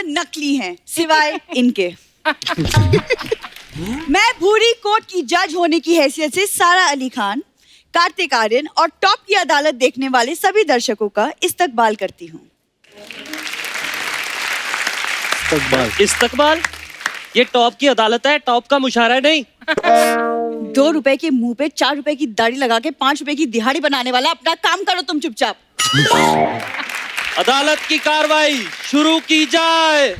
नकली हैं, सिवाय इनके। मैं भूरी कोर्ट की जज होने की हैसियत से सारा अली खान, कार्तिक आर्यन और टॉप की अदालत देखने वाले सभी दर्शकों का इस्तकबाल करती हूँ। इस्तकबाल? ये टॉप की अदालत है, टॉप का मुशायरा नहीं। 2 रुपए के मुंह पे 4 रुपए की दाढ़ी लगा के 5 रुपए की दिहाड़ी बनाने वाला, अपना काम करो तुम चुपचाप। अदालत की कार्रवाई शुरू की जाए।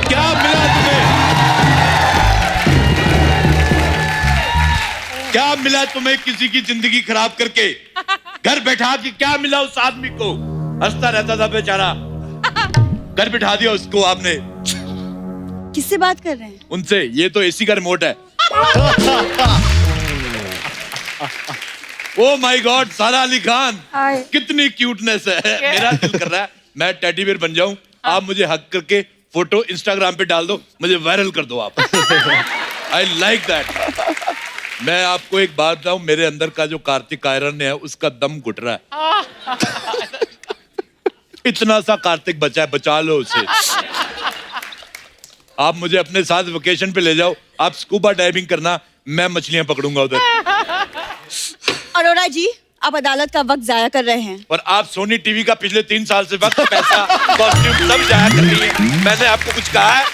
क्या मिला तुम्हें? क्या मिला तुम्हें किसी की जिंदगी खराब करके? घर बैठा के क्या मिला उस आदमी को? हंसता रहता था बेचारा, घर बिठा दिया उसको आपने। किससे बात कर रहे हैं? उनसे। ये तो एसी का रिमोट है। ओ माय गॉड, सारा अली खान, कितनी क्यूटनेस है। मेरा दिल कर रहा है मैं टेडी बेयर बन जाऊं, आप मुझे हक करके फोटो इंस्टाग्राम पे डाल दो, मुझे वायरल कर दो आप। I like that. मैं आपको एक बात बताऊं, मेरे अंदर का जो कार्तिक आयरन है उसका दम घुट रहा है। इतना सा कार्तिक बचा है, बचा लो उसे। आप मुझे अपने साथ वेकेशन पे ले जाओ, आप स्कूबा डाइविंग करना, मैं मछलियां पकड़ूंगा उधर। अरोड़ा जी, आप अदालत का वक्त जाया कर रहे हैं। और आप सोनी टीवी का पिछले 3 साल से वक्त, पैसा, कॉस्ट्यूम सब जाया कर रही है। मैंने आपको कुछ कहा है?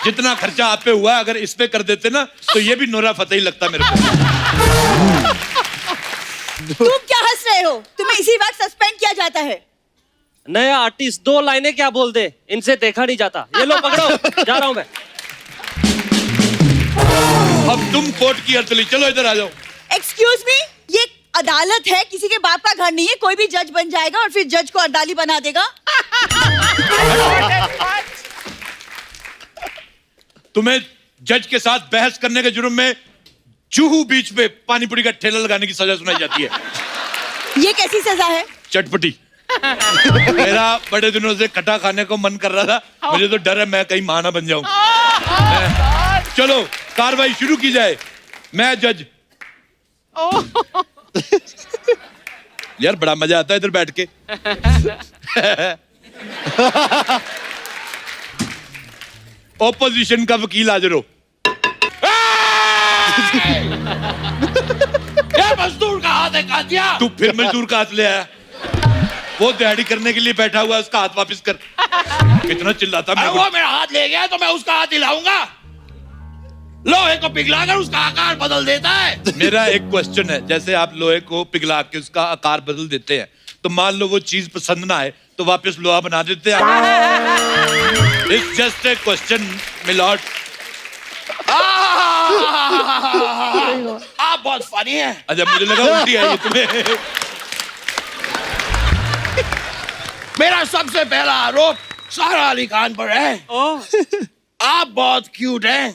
जितना खर्चा आप पे हुआ, अगर इस पे कर देते ना तो ये भी नोरा फतेही लगता मेरे को। तुम क्या हंस रहे हो? तुम्हें इसी वक्त सस्पेंड किया जाता है। नया आर्टिस्ट 2 लाइनें क्या बोल दे, इनसे देखा नहीं जाता। ये लो पकड़ो, जा रहा हूं मैं। अब तुम कोर्ट की अर्तली, चलो इधर आ जाओ। एक्सक्यूज मी, ये अदालत है, किसी के बाप का घर नहीं है। कोई भी जज बन जाएगा और फिर जज को अर्दाली बना देगा। तुम्हें जज के साथ बहस करने के जुर्म में जूहू बीच पे पानी पूरी का ठेला लगाने की सजा सुनाई जाती है। ये कैसी सजा है? चटपटी। मेरा बड़े दिनों से खटा खाने को मन कर रहा था, मुझे तो डर है मैं कहीं मां ना बन जाऊं। चलो कार्रवाई शुरू की जाए। मैं जज। यार बड़ा मजा आता है इधर बैठ के। ओपोजिशन का वकील हाजिर हो। मजदूर का हाथ है कातिया। तू फिर मजदूर का हाथ ले आया। वो दिहाड़ी करने के लिए बैठा हुआ है, उसका हाथ वापस कर। कितना चिल्लाता मैं। वो मेरा हाथ ले गया तो मैं उसका हाथ हिलाऊंगा। लोहे को पिघलाकर उसका आकार बदल देता है। मेरा एक क्वेश्चन है, जैसे आप लोहे को पिघला के उसका आकार बदल देते हैं, तो मान लो वो चीज पसंद ना आए तो वापस लोहा बना देते हैं। It's just a question milord. आप बहुत फनी हैं। अच्छा, मुझे लगा उल्टी आई है तुम्हें। मेरा सबसे पहला आरोप सारा अली खान पर है। आप बहुत क्यूट हैं,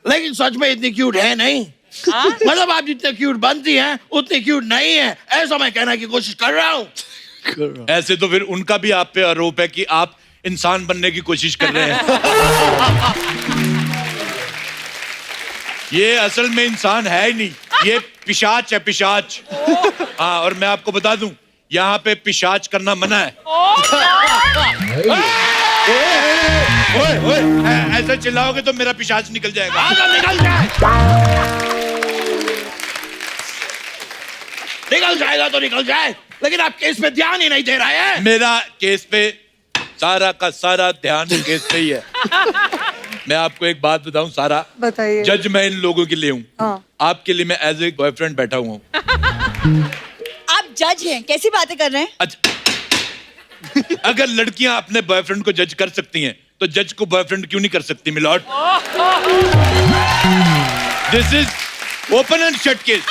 लेकिन सच में इतनी क्यूट है नहीं। मतलब आप जितने क्यूट बनती हैं उतनी क्यूट नहीं है, ऐसा मैं कहने की कोशिश कर रहा हूँ। ऐसे तो फिर उनका भी आप पे आरोप है कि आप इंसान बनने की कोशिश कर रहे हैं। ये असल में इंसान है ही नहीं, ये पिशाच है, पिशाच। हाँ, और मैं आपको बता दूं, यहाँ पे पिशाच करना मना है। ओए, ओए, ऐसे चिल्लाओगे तो मेरा पिशाच निकल जाएगा। निकल जाए। निकल जाएगा तो निकल जाए, लेकिन आप केस पे ध्यान ही नहीं दे रहे हैं। मेरा केस पे सारा का सारा ध्यान केस पे ही है। मैं आपको एक बात बताऊं सारा, बताइए। जज मैं इन लोगों के लिए हूँ। हाँ। आपके लिए मैं एज ए बॉयफ्रेंड बैठा हुआ हूँ। आप जज हैं, कैसी बातें कर रहे हैं? अच्छा, अगर लड़कियां अपने बॉयफ्रेंड को जज कर सकती हैं तो जज को बॉयफ्रेंड क्यों नहीं कर सकती milord? This is open and shut case.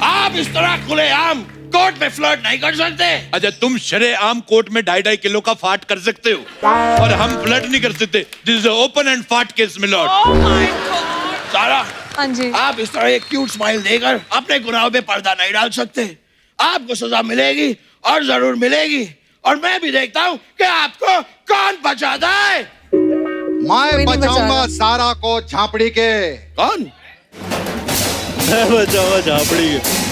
आप इस तरह खुलेआम कोर्ट में फ्लर्ट नहीं कर सकते। अच्छा, तुम शरेआम कोर्ट में 2.5 किलो का फाट कर सकते हो और हम फ्लर्ट नहीं कर सकते। दिस इज ओपन एंड फाट केस मिलॉर्ड। सारा, हाँ जी। आप इस तरह एक क्यूट स्माइल देकर अपने गुनाहों पे पर्दा नहीं डाल सकते। आपको सजा मिलेगी और जरूर मिलेगी, और मैं भी देखता हूँ कि आपको कौन बचाता है। मैं बचाऊंगा सारा को झापड़ी के। कौन? मैं बचाऊंगा झापड़ी के।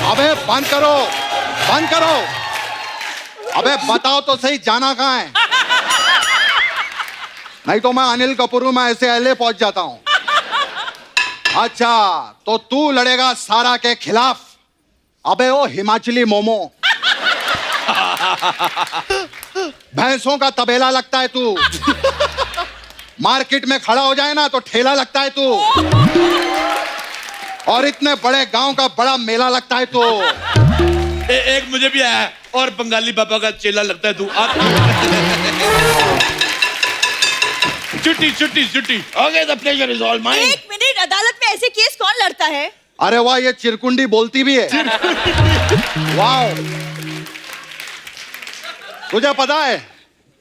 अबे बंद करो, बंद करो। अबे बताओ तो सही, जाना कहाँ है? नहीं तो मैं अनिल कपूर हूं, मैं ऐसे एलए पहुंच जाता हूं। अच्छा, तो तू लड़ेगा सारा के खिलाफ? अबे ओ हिमाचली मोमो, भैंसों का तबेला लगता है तू। मार्केट में खड़ा हो जाए ना तो ठेला लगता है तू, और इतने बड़े गांव का बड़ा मेला लगता है तू। एक मुझे भी आया और बंगाली बाबा का चेला लगता है तू। छुट्टी छुट्टी छुट्टी। Okay, the pleasure is all mine. एक मिनट, अदालत में ऐसे केस कौन लड़ता है? अरे वाह, ये चिरकुंडी बोलती भी है। वाह, तुझे पता है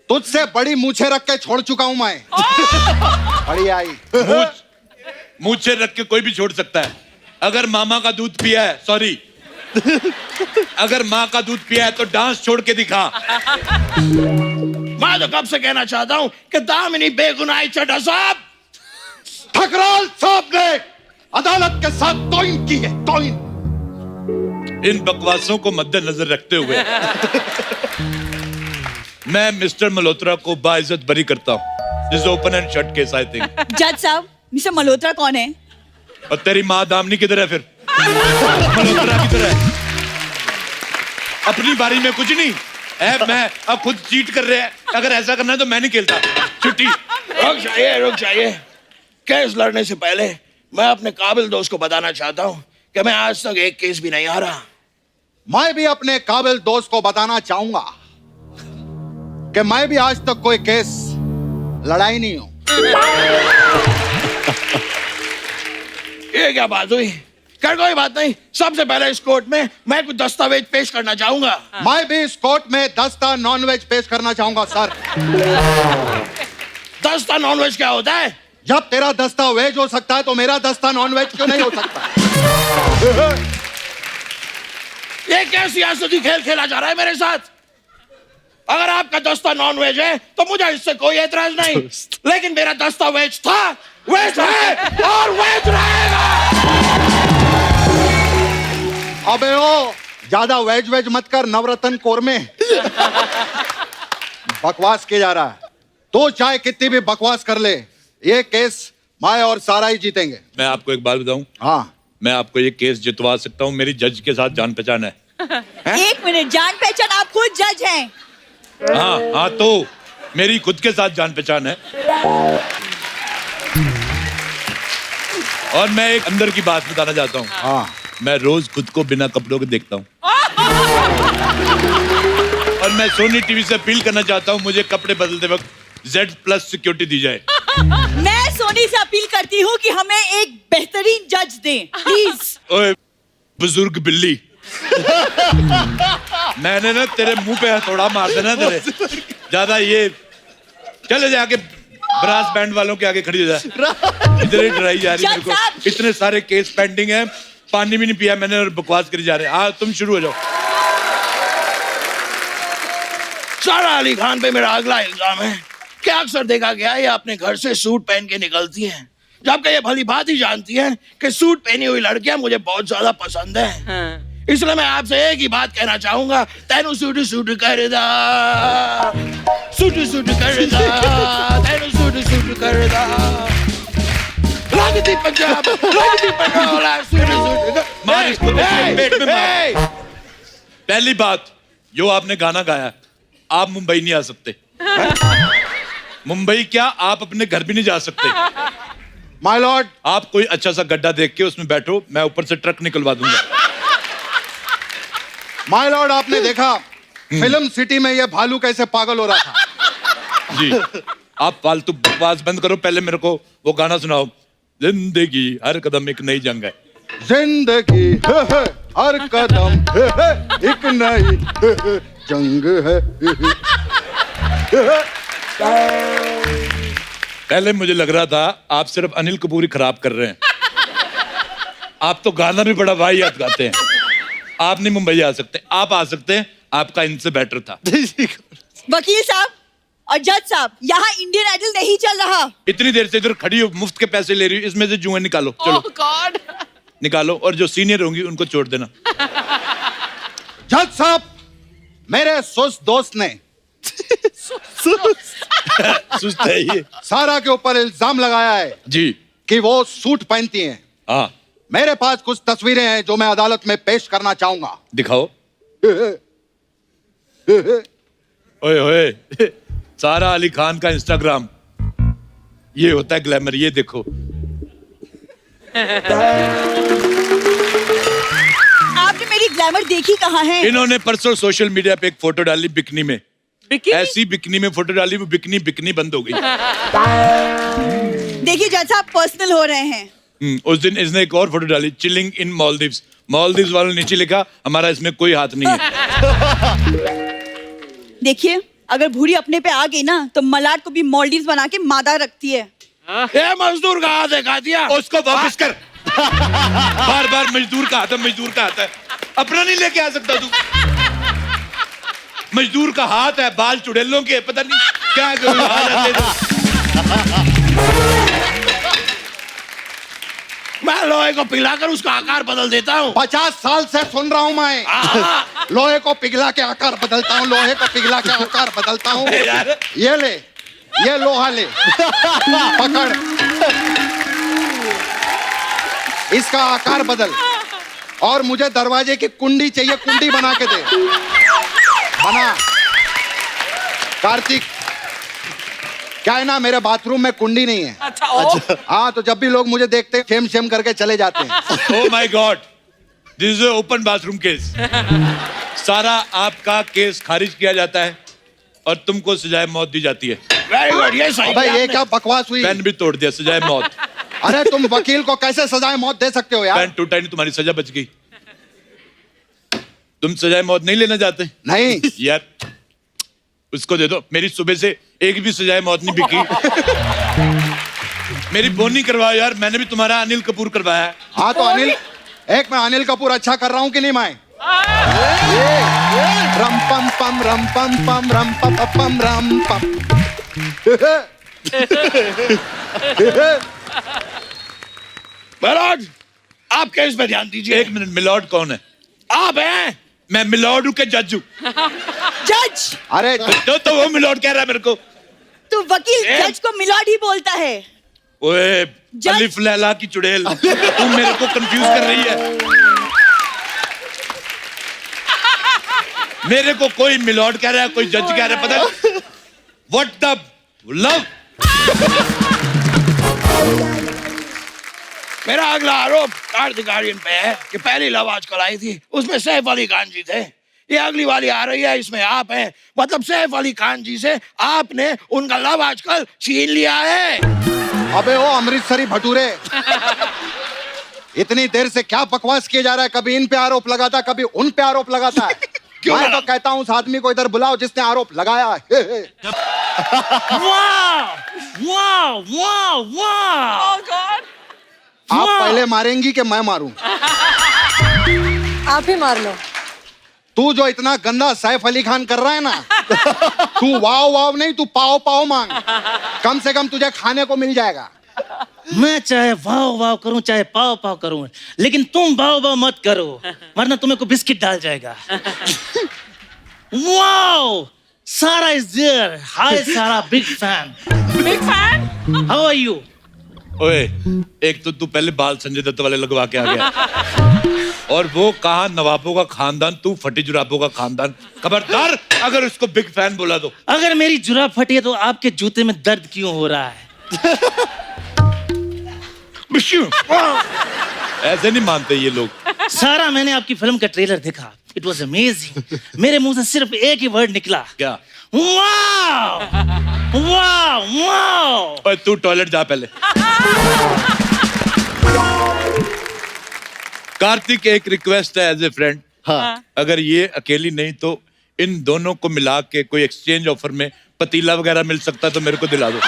तुझसे बड़ी मूछें रख के छोड़ चुका हूं मैं। बड़ी आई। मूछे रख के कोई भी छोड़ सकता है। अगर मामा का दूध पिया है, सॉरी, अगर माँ का दूध पिया है तो डांस छोड़ के दिखा। मैं तो कब से कहना चाहता हूं कि दामिनी बेगुनाह चड्ढा साहब। ठकराल साहब ने अदालत के साथ तौहीन की है, तौहीन। इन बकवासों को मद्देनजर रखते हुए मैं मिस्टर मल्होत्रा को बाइज्जत बरी करता हूँ। This open and shut case I think. जज साहब, मिस्टर मल्होत्रा कौन है? और तेरी माँ दामनी किधर है फिर? मल्होत्रा किधर है? अपनी बारी में कुछ नहीं है, मैं अब खुद चीट कर रहे हैं। अगर ऐसा करना है तो मैं नहीं खेलता। छुट्टी। रुक जाइए। केस लड़ने से पहले मैं अपने काबिल दोस्त को बताना चाहता हूं कि मैं आज तक एक केस भी नहीं हारा। मैं भी अपने काबिल दोस्त को बताना चाहूंगा कि मैं भी आज तक कोई केस लड़ाई नहीं हूं। ये क्या बात हुई? कर कोई बात नहीं। सबसे पहले इस कोर्ट में मैं कुछ दस्तावेज पेश करना चाहूंगा। मैं भी इस कोर्ट में दस्ता नॉनवेज पेश करना चाहूंगा सर। दस्ता नॉनवेज क्या होता है? जब तेरा दस्ता वेज हो सकता है तो मेरा दस्ता नॉनवेज क्यों नहीं हो सकता? ये क्या सियासती खेल खेला जा रहा है मेरे साथ? अगर आपका दस्ता नॉन वेज है तो मुझे इससे कोई एतराज नहीं, लेकिन मेरा दस्ता वेज था, वेज है और वेज रहेगा। अबे ओ, ज्यादा वेज वेज मत कर, नवरत्न कोरमे। बकवास किया जा रहा है। तो चाहे कितनी भी बकवास कर ले, ये केस मैं और सारा ही जीतेंगे। मैं आपको एक बात बताऊं, हाँ, मैं आपको ये केस जितवा सकता हूँ। मेरी जज के साथ जान पहचान है। एक मिनट, जान पहचान? आप खुद जज हैं? हाँ हाँ, तो मेरी खुद के साथ जान पहचान है। और मैं एक अंदर की बात बताना चाहता हूँ। हाँ, मैं रोज खुद को बिना कपड़ों के देखता हूँ। और मैं सोनी टीवी से अपील करना चाहता हूँ, मुझे कपड़े बदलते वक्त Z+ सिक्योरिटी दी जाए। मैं सोनी से अपील करती हूँ कि हमें एक बेहतरीन जज दें, प्लीज। ओए बुजुर्ग बिल्ली, मैंने ना तेरे मुंह पे हथौड़ा मार देना तेरे। ज्यादा ये चले जाके ब्रास बैंड वालों के आगे खड़ी हो जा। इधर ही डराई जा रही है मेरे को। इतने सारे केस पेंडिंग हैं, पानी भी नहीं पिया मैंने और बकवास करी जा रहे हैं। हाँ, तुम शुरू हो जाओ। सारा अली खान पे मेरा अगला इल्जाम है कि अक्सर देखा गया है ये अपने घर से सूट पहन के निकलती हैं, जबकि ये भली बात ही जानती है कि सूट पहनी हुई लड़कियां मुझे बहुत ज्यादा पसंद है। इसलिए मैं आपसे एक ही बात कहना चाहूंगा, तेनू सूट सूट करदा, सूट सूट करदा, तेनू सूट सूट करदा, लगती पंजाब, लगती पंडोला, सूट सूट मार इसको पेट में मार। पहली बात, जो आपने गाना गाया, आप मुंबई नहीं आ सकते। मुंबई क्या, आप अपने घर भी नहीं जा सकते। माय लॉर्ड, आप कोई अच्छा सा गड्ढा देख के उसमें बैठो, मैं ऊपर से ट्रक निकलवा दूंगा। माय लॉर्ड, आपने देखा फिल्म सिटी में ये भालू कैसे पागल हो रहा था। जी, आप फालतू बकवास बंद करो, पहले मेरे को वो गाना सुनाओ। जिंदगी हर कदम एक नई जंग है। जिंदगी हर कदम एक नई जंग है। पहले मुझे लग रहा था आप सिर्फ अनिल कपूर ही खराब कर रहे हैं। आप तो गाना भी बड़ा वाहियात गाते हैं। आप नहीं मुंबई आ सकते, आप आ सकते हैं, आपका इनसे बेटर था। वकील साहब और जज साहब, यहाँ इंडियन आइडल नहीं चल रहा। इतनी देर से इधर खड़ी हो, मुफ्त के पैसे ले रही हो, इसमें से जुएं निकालो। चलो गॉड, निकालो, और जो सीनियर होंगी उनको छोड़ देना। जज साहब, मेरे सुस्त दोस्त ने सुस्त है ये। सारा के ऊपर इल्जाम लगाया है जी कि वो सूट पहनती हैं। हाँ, मेरे पास कुछ तस्वीरें हैं जो मैं अदालत में पेश करना चाहूंगा। दिखाओ। ओए ओए, सारा अली खान का इंस्टाग्राम ये होता है ग्लैमर। ये देखो, आपने मेरी ग्लैमर देखी कहाँ है? इन्होंने परसों सोशल मीडिया पे एक फोटो डाली बिकनी में। बिकिनी? ऐसी बिकनी में फोटो डाली, वो बिकनी बिकनी बंद हो गई। देखिए जज साहब, पर्सनल हो रहे हैं। उस दिन इसने एक और फोटो डाली, चिलिंग इन मालदीव्स। मालदीव्स वालों ने नीचे लिखा, हमारा इसमें कोई हाथ नहीं है। देखिए, अगर भूरी अपने पे आ गई ना तो मलाड को भी मालदीव्स बना के मादा रखती है। ये मजदूर का हाथ दिखा दिया। उसको वापस कर। बार बार मजदूर का हाथ है, मजदूर का हाथ है। अपना नहीं लेके आ सकता तू। मजदूर का हाथ है, बाल चुड़ैलों के, पता नहीं क्या मैं लोहे को पिघलाकर उसका आकार बदल देता हूँ। 50 साल से सुन रहा हूं मैं। लोहे को पिघला के आकार बदलता हूँ, लोहे को पिघला के आकार बदलता हूँ। ये ले, ये लोहा ले, पकड़, इसका आकार बदल। और मुझे दरवाजे की कुंडी चाहिए, कुंडी बना के दे। बना। कार्तिक, क्या है ना, मेरे बाथरूम में कुंडी नहीं है। अच्छा, ओ हाँ, तो जब भी लोग मुझे देखते हैं शेम शेम करके चले जाते हैं। Oh my God, this is open bathroom case. सारा आपका केस खारिज किया जाता है और तुमको सजाए मौत दी जाती है। वेरी गुड, ये सही अबे किया ये आपने। क्या बकवास हुई? पेन भी तोड़ दिया, सजाए मौत। अरे तुम वकील को कैसे सजाए मौत दे सकते हो यार? पेन टूटा नहीं, तुम्हारी सजा बच गई। तुम सजाए मौत नहीं लेना चाहते? नहीं। यार उसको दे दो, मेरी सुबह से एक भी सजाए मौत नहीं बिकी। मेरी बोनी करवाओ यार, मैंने भी तुम्हारा अनिल कपूर करवाया है। हाँ तो अनिल, एक मैं अनिल कपूर अच्छा कर रहा हूँ कि नहीं मैं? रम पम पम रम पम पम रम पम पम रम पम। मिलॉर्ड, आप केस पे ध्यान दीजिए। एक मिनट, मिलॉर्ड कौन है? आप हैं? मैं मिलॉर्ड हूँ के जज हूँ? जज, अरे तो वो मिलॉर्ड कह रहा है मेरे को। तो वकील जज को मिलॉर्ड ही बोलता है। ओए जज- अलिफ लैला की चुड़ैल, तुम मेरे को कंफ्यूज कर रही है। मेरे को कोई मिलॉर्ड कह रहा है, कोई जज कह रहा है, पता है? What the love. मेरा अगला आरोप कार्तिक आर्यन पे है कि पहली लव आजकल आई थी, उसमें सैफ अली खान जी थे। ये अगली वाली आ रही है, इसमें आप हैं। मतलब सैफ अली खान जी से आपने उनका लव आजकल छीन लिया है। अबे ओ अमृतसरी भटूरे, इतनी देर से क्या बकवास किए जा रहा है? कभी इन पे आरोप लगाता, कभी उन पे आरोप लगाता है। क्यों मैं लगा? तो कहता हूँ उस आदमी को इधर बुलाओ जिसने आरोप लगाया है। वाह वाह वाह वाह, oh God, आप पहले मारेंगी कि मैं मारूं? आप ही मार लो। तू जो इतना गंदा सैफ अली खान कर रहा है ना, तू वाव वाव नहीं, तू पाव पाव मांग। कम से कम तुझे खाने को मिल जाएगा। मैं चाहे वाव वाव करूं चाहे पाव पाव करूं, लेकिन तुम वाव वाव मत करो, वरना तुम्हें को बिस्किट डाल जाएगा। वाव, सारा is there. Hi Sara, big fan. big fan? How are you? ओए, एक तो तू पहले बाल संजय दत्त वाले लगवा के आ गया, और वो कहा नवाबों का खानदान, तू फटी जुराबों का खानदान। खबरदार अगर उसको बिग फैन बोला तो। अगर मेरी जुराब फटी है तो आपके जूते में दर्द क्यों हो रहा है? ऐसे नहीं मानते ये लोग। सारा, मैंने आपकी फिल्म का ट्रेलर देखा, इट वॉज अमेजिंग। मेरे मुंह से सिर्फ एक ही वर्ड निकला, क्या? वाव वाव वाव। ओए तू टॉयलेट जा पहले। कार्तिक, एक रिक्वेस्ट है एज ए फ्रेंड, हाँ अगर ये अकेली नहीं तो इन दोनों को मिला के कोई एक्सचेंज ऑफर में पतीला वगैरह मिल सकता तो मेरे को दिला दो।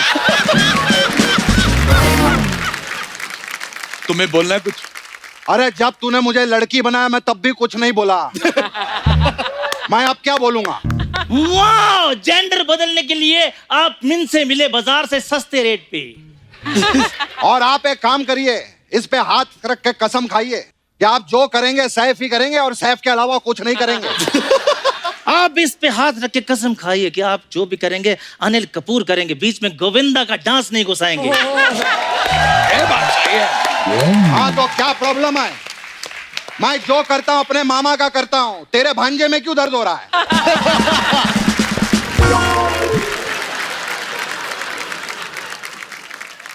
तुम्हें बोलना है कुछ? अरे जब तूने मुझे लड़की बनाया मैं तब भी कुछ नहीं बोला। मैं अब क्या बोलूंगा? वाह, जेंडर बदलने के लिए आप मिन से मिले बाजार से सस्ते रेट पे। और आप एक काम करिए, इस पे हाथ रख के कसम खाइए कि आप जो करेंगे सैफ ही करेंगे और सैफ के अलावा कुछ नहीं करेंगे। आप इस पे हाथ रख के कसम खाइए कि आप जो भी करेंगे अनिल कपूर करेंगे, बीच में गोविंदा का डांस नहीं घुसाएंगे। ये बात सही है। हाँ तो क्या प्रॉब्लम है? मैं जो करता हूँ अपने मामा का करता हूँ, तेरे भांजे में क्यों दर्द हो रहा है?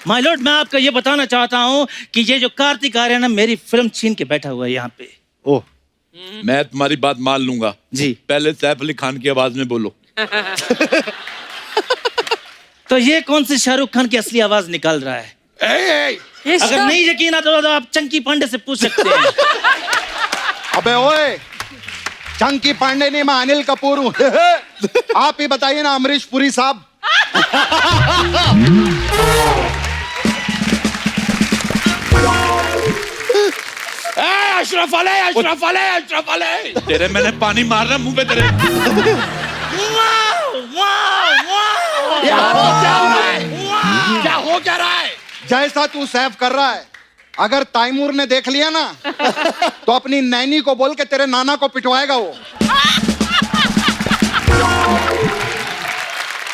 माय लॉर्ड, मैं आपको ये बताना चाहता हूँ कि ये जो कार्तिक आर्यन है मेरी फिल्म छीन के बैठा हुआ है यहाँ पे। ओह, मैं तुम्हारी बात मान लूंगा जी। पहले सैफ अली खान की आवाज में बोलो। तो ये कौन सी शाहरुख खान की असली आवाज निकाल रहा है? अगर नहीं यकीन आता तो आप चंकी पांडे से पूछ सकते हैं। अबे ओए, चंकी पांडे नहीं, मैं अनिल कपूर हूँ। आप ही बताइए ना अमरीश पुरी साहब। अशरफ अली, अशरफ अली, अशरफ अली। तेरे मैंने पानी मार रहा मुंह पे तेरे। क्या हो रहा है? क्या हो क्या रहा है? जैसा तू सैफ कर रहा है, अगर तैमूर ने देख लिया ना तो अपनी नैनी को बोल के तेरे नाना को पिटवाएगा वो।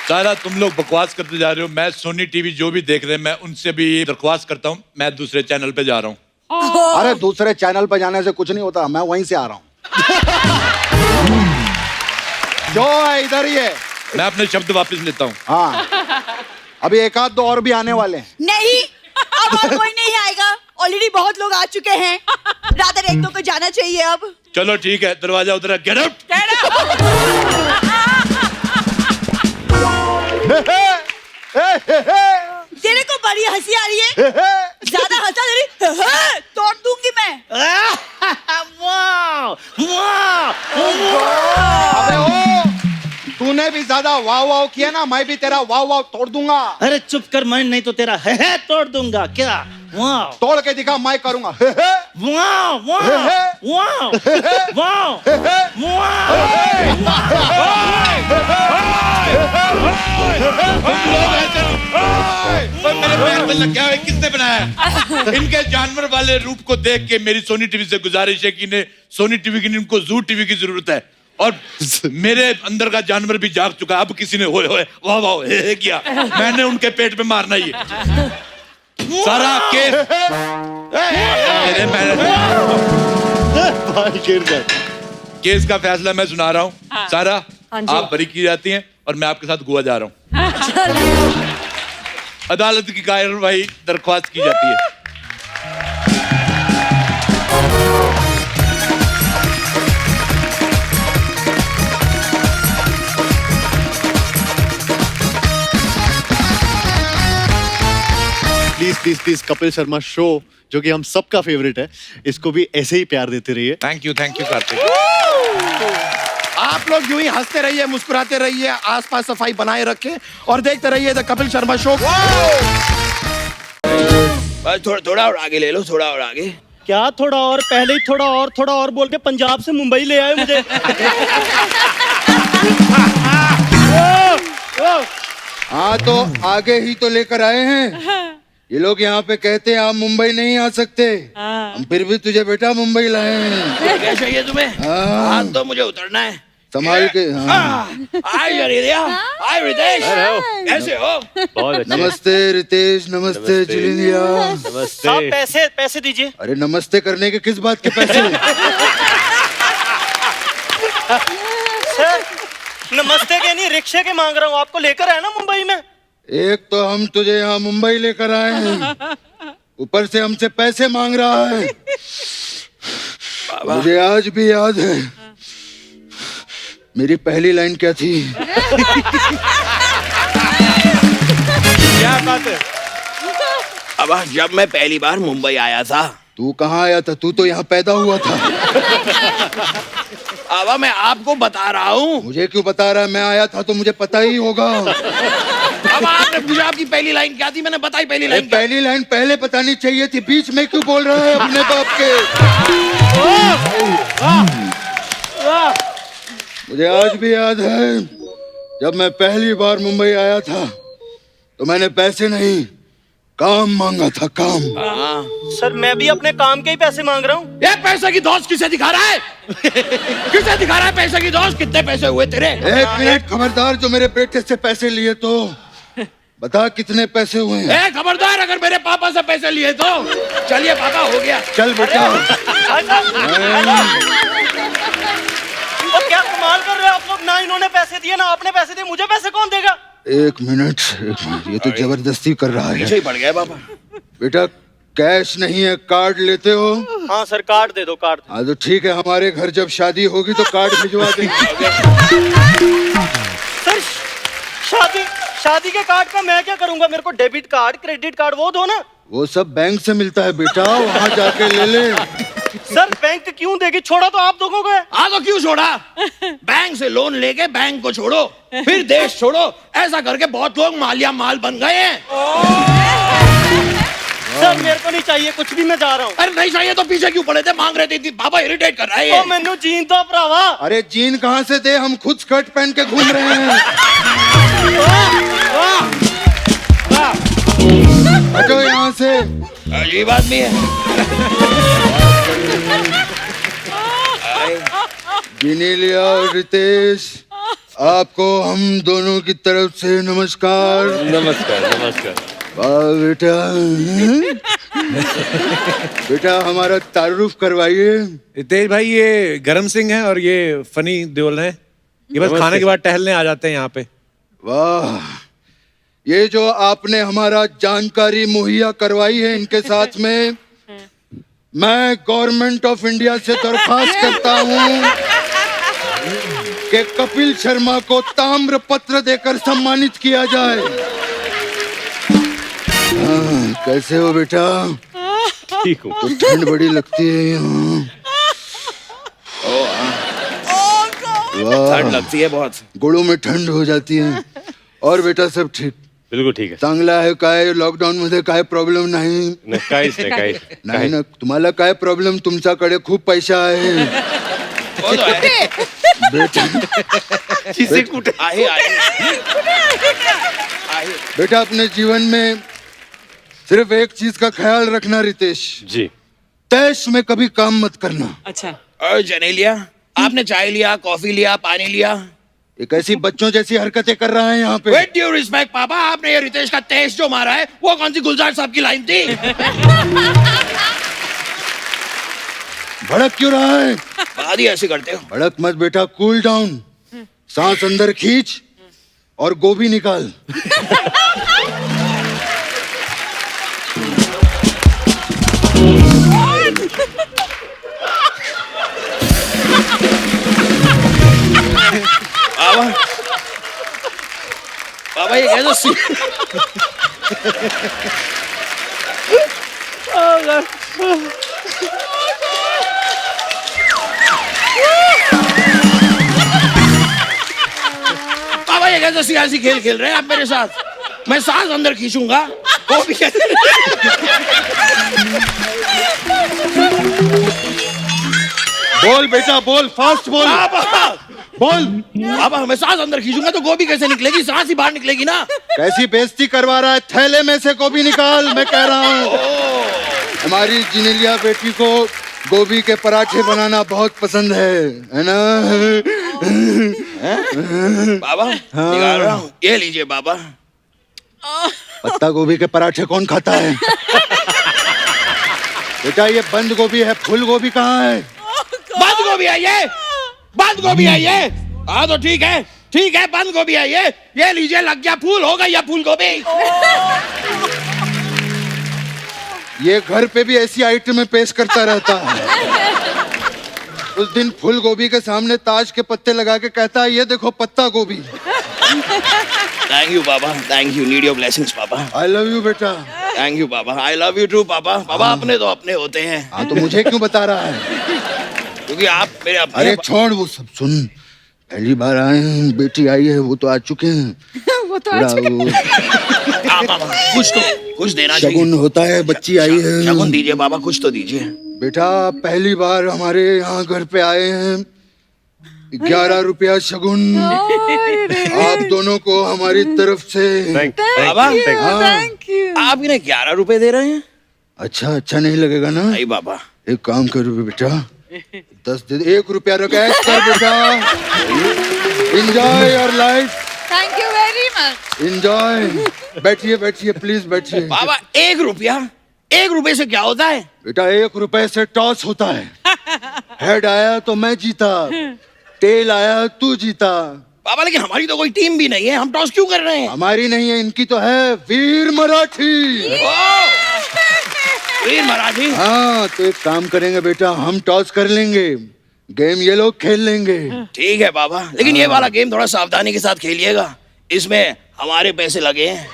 सारा तुम लोग बकवास करते जा रहे हो। मैं सोनी टीवी जो भी देख रहे हैं मैं उनसे भी दरख्वास्त करता हूँ, मैं दूसरे चैनल पे जा रहा हूँ। अरे दूसरे चैनल पे जाने से कुछ नहीं होता, मैं वहीं से आ रहा हूँ। जो है इधर ही है। मैं अपने शब्द वापस लेता हूँ। हाँ, अभी एक आध दो और भी आने वाले हैं। नहीं, अब और कोई नहीं आएगा, ऑलरेडी बहुत लोग आ चुके हैं। रादर एक दो को जाना चाहिए अब। चलो ठीक है, दरवाजा उधर, गेट आउट। तेरे को बड़ी हंसी आ रही है, ज्यादा हंसा दे रही, तोड़ दूंगी मैं। अबे ओ, तूने भी ज्यादा वाव वाव किया ना, मैं भी तेरा वाव वाव तोड़ दूंगा। अरे चुप कर, मैं नहीं तो तेरा है तोड़ दूंगा। क्या? वाह, तोड़ के दिखा, मैं करूंगा। वाह वाह वाह वाह मेरे पैर में लग गया है, किसने बनाया है? इनके जानवर वाले रूप को देख के मेरी सोनी टीवी से गुजारिश है कि इन्हें सोनी टीवी की नहीं, इनको जू टीवी की जरूरत है। और मेरे अंदर का जानवर भी जाग चुका है। अब किसी ने होए होए वाह वाह हे किया, मैंने उनके पेट पे मारना ही है। सारा केस केस का फैसला मैं सुना रहा हूँ। सारा आप बरी की जाती हैं और मैं आपके साथ गोवा जा रहा हूँ। अदालत की कार्रवाई दरख्वास्त की जाती है। Please please please Kapil Sharma show जो कि हम सबका फेवरेट है, इसको भी ऐसे ही प्यार देते रहिए। Thank you Kartik. आप लोग यूं ही हंसते रहिए, मुस्कुराते रहिए, आसपास सफाई बनाए रखें और देखते रहिए द कपिल शर्मा शो। थोड़ा और आगे ले लो, थोड़ा और आगे। क्या थोड़ा और? पहले ही थोड़ा और बोल के पंजाब से मुंबई ले आए मुझे। हाँ तो आगे ही तो लेकर आए हैं। ये लोग यहाँ पे कहते हैं आप मुंबई नहीं आ सकते, हम फिर भी तुझे बेटा मुंबई लाए हैं। क्या चाहिए तुम्हें? हाथ तो मुझे उतरना है। संभाल के। हाय रितेश, कैसे हो? बहुत अच्छा। नमस्ते रितेश, नमस्ते जिलिंदिया। नमस्ते। पैसे दीजिए। अरे नमस्ते करने के किस बात के पैसे? नमस्ते के नहीं, रिक्शे के मांग रहा हूँ, आपको लेकर आया ना मुंबई में। एक तो हम तुझे यहाँ मुंबई लेकर आए हैं, ऊपर से हमसे पैसे मांग रहा है। मुझे आज भी याद है मेरी पहली लाइन क्या थी। क्या बात है? अब जब मैं पहली बार मुंबई आया था, तू कहाँ आया था? तू तो यहाँ पैदा हुआ था। बाबा मैं आपको बता रहा हूँ। मुझे क्यों बता रहा है? मैं आया था तो मुझे पता ही होगा। अब आपने पूछा आपकी पहली लाइन क्या थी, मैंने बताई पहली लाइन क्या? पहली लाइन पहले बतानी चाहिए थी, बीच में क्यों बोल रहा है अपने बाप के? मुझे आज भी याद है जब मैं पहली बार मुंबई आया था तो मैंने पैसे नहीं काम मांगा था, काम। सर मैं भी अपने काम के ही पैसे मांग रहा हूँ। ये पैसे की दोस्त किसे दिखा रहा है? किसे दिखा रहा है पैसे की दोस्त? कितने पैसे हुए तेरे? एक मिनट, खबरदार, जो मेरे बेटे से पैसे लिए तो बता कितने पैसे हुए हैं? खबरदार, अगर मेरे पापा से पैसे लिए तो। चलिए पापा, हो गया। चल बेटा। और क्या कमाल कर रहे हो आप लोग? ना इन्होंने पैसे दिए ना आपने पैसे दिए, मुझे पैसे कौन देगा? एक मिनट, ये तो जबरदस्ती कर रहा है। पीछे ही पड़ गया बाबा। बेटा कैश नहीं है, कार्ड लेते हो? हाँ सर, कार्ड दे दो, कार्ड। हाँ तो ठीक है, हमारे घर जब शादी होगी तो कार्ड भिजवा देंगे। सर शादी के कार्ड का मैं क्या करूंगा? मेरे को डेबिट कार्ड, क्रेडिट कार्ड वो दो ना। वो सब बैंक से मिलता है बेटा, वहाँ जाके ले ले। सर बैंक क्यों देगी? छोड़ा तो आप दोगों को है। तो क्यों छोड़ा? बैंक से लोन लेके बैंक को छोड़ो, फिर देश छोड़ो। ऐसा करके बहुत लोग मालिया माल बन गए हैं। सर मेरे को नहीं चाहिए कुछ भी, मैं जा रहा हूँ। अरे नहीं चाहिए तो पीछे क्यों पड़े थे? मांग रहे थे, बाबा इरिटेट कर रहा है ये। मैनू जीन तो भरावा। अरे जीन कहाँ से दे, हम खुद स्कर्ट पहन के घूम रहे हैं। हटो यहाँ से। अजीब आदमी है। जिनेलिया और रितेश, आपको हम दोनों की तरफ से नमस्कार। नमस्कार नमस्कार। वाह बेटा। बेटा हमारा तारुफ करवाइए। रितेश भाई, ये गरम सिंह है और ये फनी देओल है। ये बस खाने के बाद टहलने आ जाते हैं यहाँ पे। वाह, ये जो आपने हमारा जानकारी मुहैया करवाई है, इनके साथ में मैं गवर्नमेंट ऑफ इंडिया से दरख्वास्त करता हूँ कि कपिल शर्मा को ताम्र पत्र देकर सम्मानित किया जाए। कैसे हो बेटा? ठीक हूँ। तो ठंड बड़ी लगती है यहाँ। ठंड लगती है बहुत, गोड़ों में ठंड हो जाती है। और बेटा सब ठीक? बिल्कुल ठीक है। चांगला आहे काय? लॉकडाऊन मध्ये काय प्रॉब्लेम नाही? काहीच नाही नाही ना? तुम्हाला काय प्रॉब्लेम? तुमच्याकडे खूप पैसा आहे बेटा। बेटा अपने जीवन में सिर्फ एक चीज का ख्याल रखना रितेश जी, तैश में कभी काम मत करना। अच्छा। और जनेलिया, आपने चाय लिया, कॉफी लिया, पानी लिया? एक ऐसी बच्चों जैसी हरकतें कर रहा है यहाँ पे। विद ड्यू रिस्पेक्ट पापा, आपने ये रितेश का तेज जो मारा है वो कौन सी गुलजार साहब की लाइन थी? भड़क क्यों रहा है? बात ही ऐसे करते हो। भड़क मत बेटा, कूल डाउन। सांस अंदर खींच और गोभी निकाल। बाबा ये कैसा सी... बाबा ये कैसा सियासी खेल खेल रहे हैं आप मेरे साथ? मैं सांस अंदर खींचूंगा, वो भी कैसे? बोल बेटा बोल, फास्ट बोल। बोल। अब मैं सांस अंदर खींचूंगा तो गोभी कैसे निकलेगी? सांस ही बाहर निकलेगी ना। कैसी बेइज्जती करवा रहा है? थैले में से गोभी निकाल, मैं कह रहा हूँ। हमारी जिनेलिया बेटी को गोभी के पराठे बनाना बहुत पसंद है ना? बाबा निकाल रहा हूँ, ये लीजिए बाबा। पत्ता गोभी के पराठे कौन खाता है? बेटा ये बंद गोभी है, फूल गोभी कहाँ है? बंद गोभी है ये, बंद गोभी है ये। हाँ तो ठीक है, ठीक है, बंद गोभी है ये लीजिए, लग गया फूल, हो गई फूल गोभी। ये घर पे भी ऐसी आइटमें पेश करता रहता है। उस दिन फूल गोभी के सामने ताश के पत्ते लगा के कहता है ये देखो पत्ता गोभी। थैंक यू पापा, thank you, need your blessings पापा, आई लव यू बेटा। थैंक यू पापा, आई लव यू टू पापा। पापा अपने तो अपने होते हैं, हाँ तो मुझे क्यों बता रहा है? क्योंकि आप मेरे अपने। अरे छोड़ वो सब, सुन, पहली बार आए हैं, बेटी आई है, वो तो आ चुके हैं। वो तो थोड़ा आज वो पापा कुछ देना चाहिए। शगुन होता है, बच्ची आई है। शगुन दीजिए पापा, कुछ तो दीजिए। बेटा पहली बार हमारे यहाँ घर पे आए हैं, 11 रुपया शगुन आप दोनों को हमारी तरफ से। पापा थैंक यू। आप इन्हें 11 रुपए दे रहे हैं? अच्छा अच्छा नहीं लगेगा ना? नहीं पापा। एक काम करो बेटा, 10 दे, 1 रुपया रखा कर बेटा। Enjoy your life, thank you very much. Enjoy. बैठिए बैठिए प्लीज बैठिए। पापा 1 रुपया, 1 रुपए से क्या होता है? बेटा 1 रुपए से टॉस होता है। हेड आया तो मैं जीता, टेल आया तू जीता। पापा लेकिन हमारी तो कोई टीम भी नहीं है, हम टॉस क्यों कर रहे हैं? हमारी नहीं है, इनकी तो है, वीर मराठी। वीर मराठी। हाँ तो एक काम करेंगे बेटा, हम टॉस कर लेंगे, गेम ये लोग खेल लेंगे। ठीक है पापा, लेकिन ये वाला गेम थोड़ा सावधानी के साथ खेलिएगा, इसमें हमारे पैसे लगे हैं।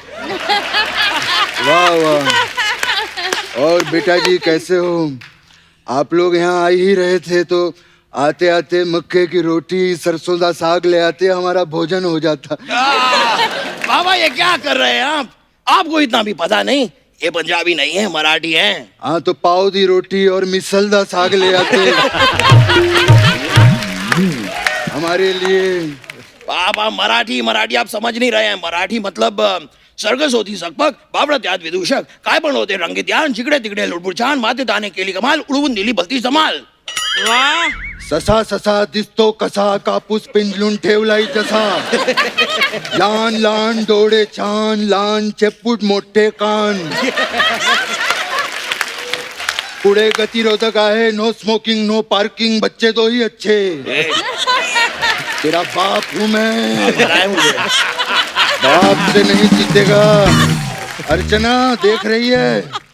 वाह वाह। और बेटा जी कैसे हो? आप लोग यहाँ आ ही रहे थे तो आते आते मक्के की रोटी सरसों का साग ले आते, हमारा भोजन हो जाता। पापा ये क्या कर रहे हैं आप? आपको इतना भी पता नहीं, ये पंजाबी नहीं है, मराठी है। हाँ तो पाव दी रोटी और मिसल दा साग ले आते हमारे लिए। पापा मराठी मराठी आप समझ नहीं रहे हैं। मराठी मतलब सर्कस होती सकपक, बाबरत याद विदूषक, काय पण होते रंगीत यान, जिकडे तिकडे लुडबुड छान, माते दाणे केली कमाल, उडवून दिली भलती समाल। ससा ससा दिसतो कसा, कापूस पिंजलून ठेवलाय जसा, लहान लहान डोळे छान, लहान चेपूट मोठे कान, पुढे गतिरोधक आहे, नो स्मोकिंग नो पार्किंग, बच्चे तो ही अच्छे, तेरा बाप हूं मैं, बाप से नहीं जीतेगा। अर्चना देख रही है,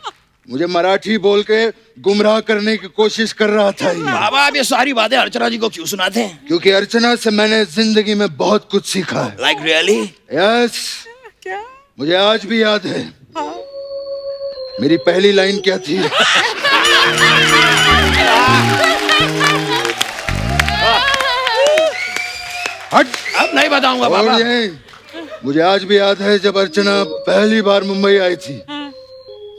मुझे मराठी बोल के गुमराह करने की कोशिश कर रहा था ये। बाबा आप ये सारी बातें अर्चना जी को क्यों सुनाते हैं? क्योंकि अर्चना से मैंने जिंदगी में बहुत कुछ सीखा है। Like really? यस। मुझे आज भी याद है मेरी पहली लाइन क्या थी। हट। अब नहीं बताऊंगा और बाबा। ये मुझे आज भी याद है जब अर्चना पहली बार मुंबई आई थी,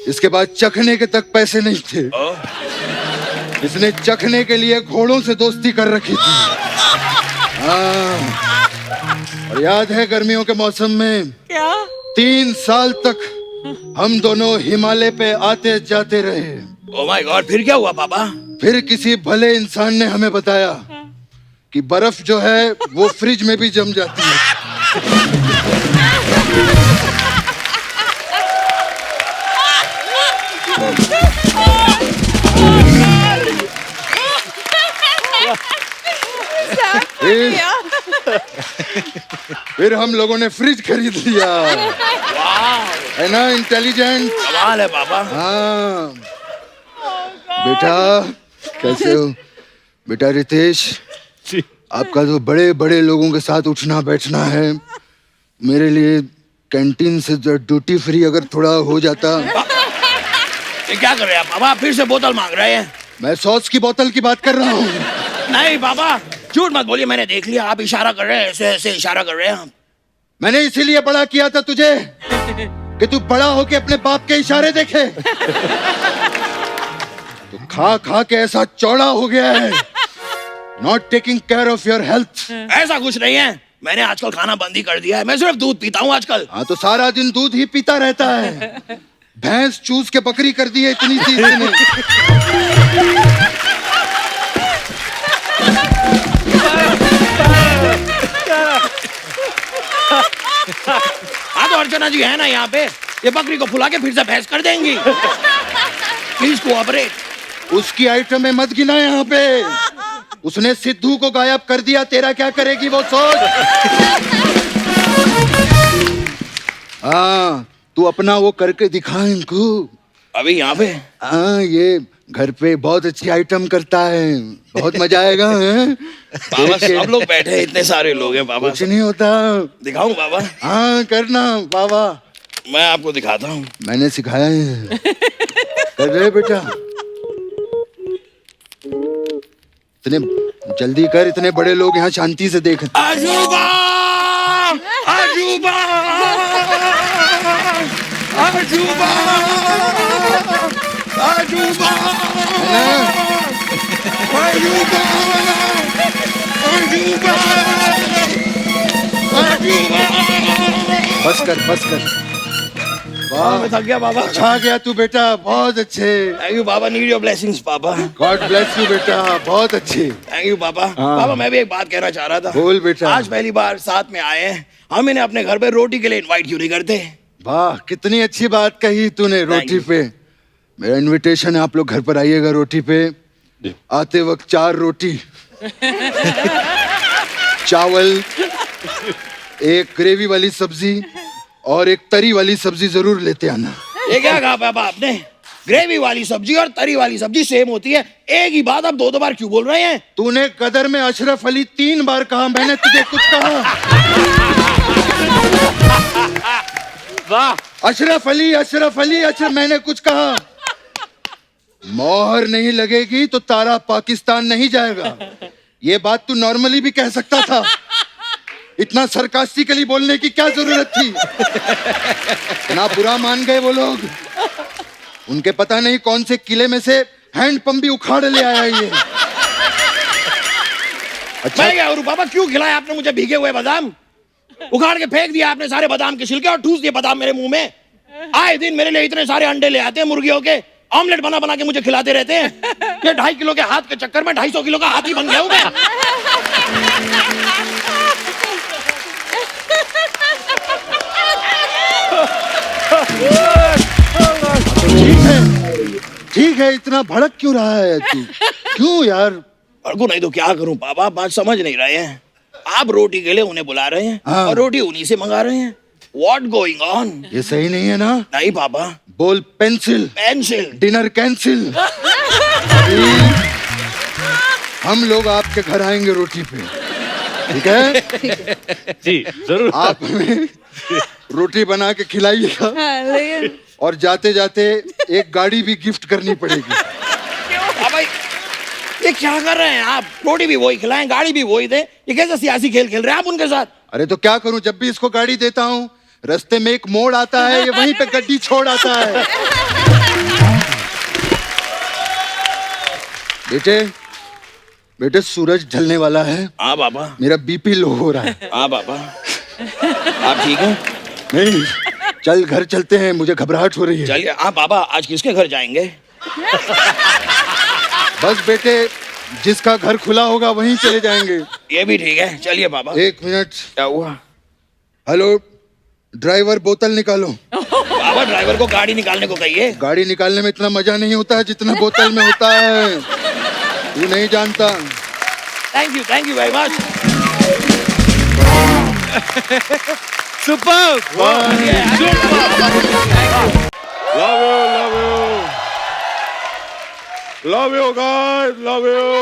इसके बाद चखने के तक पैसे नहीं थे, इसने चखने के लिए घोड़ों से दोस्ती कर रखी थी। हाँ। और याद है गर्मियों के मौसम में 3 साल तक हम दोनों हिमालय पे आते जाते रहे। ओह माय गॉड, फिर क्या हुआ पापा? फिर किसी भले इंसान ने हमें बताया कि बर्फ जो है वो फ्रिज में भी जम जाती है। फिर हम लोगों ने फ्रिज खरीद लिया। है ना इंटेलिजेंट? कमाल है पापा। हाँ। बेटा कैसे हो? बेटा रितेश, आपका तो बड़े बड़े लोगों के साथ उठना बैठना है, मेरे लिए कैंटीन से ड्यूटी फ्री अगर थोड़ा हो जाता। ये क्या कर रहे हैं पापा? फिर से बोतल मांग रहे हैं? मैं सॉस की बोतल की बात कर रहा हूँ। नहीं पापा, झूठ मत बोलिए, मैंने देख लिया, आप इशारा कर रहे हैं, ऐसे ऐसे इशारा कर रहे हैं आप। मैंने इसीलिए बड़ा किया था तुझे कि तू बड़ा होके अपने बाप के इशारे देखे। तो खा खा के ऐसा चौड़ा हो गया है, not taking care of your health. ऐसा कुछ नहीं है, मैंने आजकल खाना बंद ही कर दिया है, मैं सिर्फ दूध पीता हूँ आजकल। हाँ तो सारा दिन दूध ही पीता रहता है, भैंस चूस के बकरी कर दी है इतनी सी इसने। हाँ तो अर्चना जी है ना यहाँ पे, ये बकरी को फुला के फिर से भैंस कर देंगी। Please cooperate. उसकी आइटमें मत गिना यहाँ पे, उसने सिद्धू को गायब कर दिया, तेरा क्या करेगी वो सोच। हाँ तू अपना वो करके दिखा इनको। अभी यहाँ पे? हाँ ये घर पे बहुत अच्छी आइटम करता है, बहुत मजा आएगा हैं? बाबा सब लोग बैठे हैं, इतने सारे लोग हैं बाबा। कुछ नहीं होता। दिखाऊं बाबा? हाँ करना बाबा, मैं आपको दिखाता हूँ। मैंने सिखाया है। कर रहे बेटा, इतने जल्दी कर, इतने बड़े लोग यहाँ शांति से देख। अजूबा अजूबा अजूबा अजूबा अजूबा अजूबा। बस कर बस कर। वाह मैं थक गया बाबा। छा गया तू बेटा, बहुत अच्छे। Thank you Baba, need your blessings Baba. God bless you बेटा, बहुत अच्छे। थैंक यू बाबा। हाँ। बाबा मैं भी एक बात कहना चाह रहा था। बोल बेटा। आज पहली बार साथ में आए हैं, हम इन्हें अपने घर पे रोटी के लिए इनवाइट क्यों नहीं करते? वाह कितनी अच्छी बात कही तूने, रोटी पे। मेरा इनविटेशन है, आप लोग घर पर आइएगा रोटी पे। आते वक्त 4 रोटी, चावल, एक ग्रेवी वाली सब्जी और एक तरी वाली सब्जी जरूर लेते आना। ये क्या कहा बाबा आपने? ग्रेवी वाली सब्जी और तरी वाली सब्जी सेम होती है, एक ही बात आप 2 बार क्यों बोल रहे हैं? तूने कदर में अशरफ अली 3 बार कहा, मैंने तुझे कुछ कहा? वाह, अशरफ अली अशरफ अली अशरफ, मैंने कुछ कहा? मोहर नहीं लगेगी तो तारा पाकिस्तान नहीं जाएगा। ये बात तू नॉर्मली भी कह सकता था, इतना सरकास्टिकली बोलने की क्या जरूरत थी? इतना बुरा मान गए वो लोग। उनके पता नहीं कौन से किले में से हैंडपंप भी उखाड़ ले आया ये। अच्छा मैं क्या करूं बाबा, क्यों खिलाया आपने मुझे भीगे हुए बादाम? उखाड़ के फेंक दिया आपने सारे बादाम के छिलके और ठूस दिए बादाम मेरे मुंह में। आए दिन मेरे लिए इतने सारे अंडे ले आते हैं मुर्गियों के, ऑमलेट बना बना के मुझे खिलाते रहते हैं। ये 2.5 किलो के हाथ के चक्कर में 250 किलो का हाथी बन गया हूं मैं। ठीक है, इतना भड़क क्यों रहा है तू? क्यों यार? भड़कू नहीं तो क्या करूं बाबा, बात समझ नहीं रहे हैं। आप रोटी के लिए उन्हें बुला रहे हैं हाँ। और रोटी उन्हीं से मंगा रहे हैं। What going on? ये सही नहीं है ना? नहीं बाबा। बोल पेंसिल, पेंसिल। Dinner cancel. हम लोग आपके घर आएंगे रोटी पे, ठीक है? जी जरूर। आप हमें रोटी बना के खिलाइएगा लेकिन और जाते जाते एक गाड़ी भी गिफ्ट करनी पड़ेगी। बाबा ये क्या कर रहे हैं आप? रोटी भी वही खिलाएं, गाड़ी भी वही दे, ये कैसा सियासी खेल खेल रहे हैं आप उनके साथ? अरे तो क्या करूं, जब भी इसको गाड़ी देता हूं रास्ते में एक मोड़ आता है, ये वहीं पे गड्डी छोड़ आता है। बेटे बेटे सूरज ढलने वाला है। हाँ बाबा। मेरा बीपी लो हो रहा है। हाँ बाबा। आप ठीक हैं? नहीं, चल घर चलते हैं, मुझे घबराहट हो रही है। चलिए। हाँ बाबा, आज किसके घर जाएंगे? बस बेटे, जिसका घर खुला होगा वहीं चले जाएंगे। ये भी ठीक है, चलिए बाबा। 1 मिनट। क्या हुआ? हेलो ड्राइवर, बोतल निकालो। बाबा ड्राइवर को गाड़ी निकालने को कहिए। गाड़ी निकालने में इतना मजा नहीं होता है जितना बोतल में होता है, तू नहीं जानता। Thank you very much. Super. Love you guys, love you.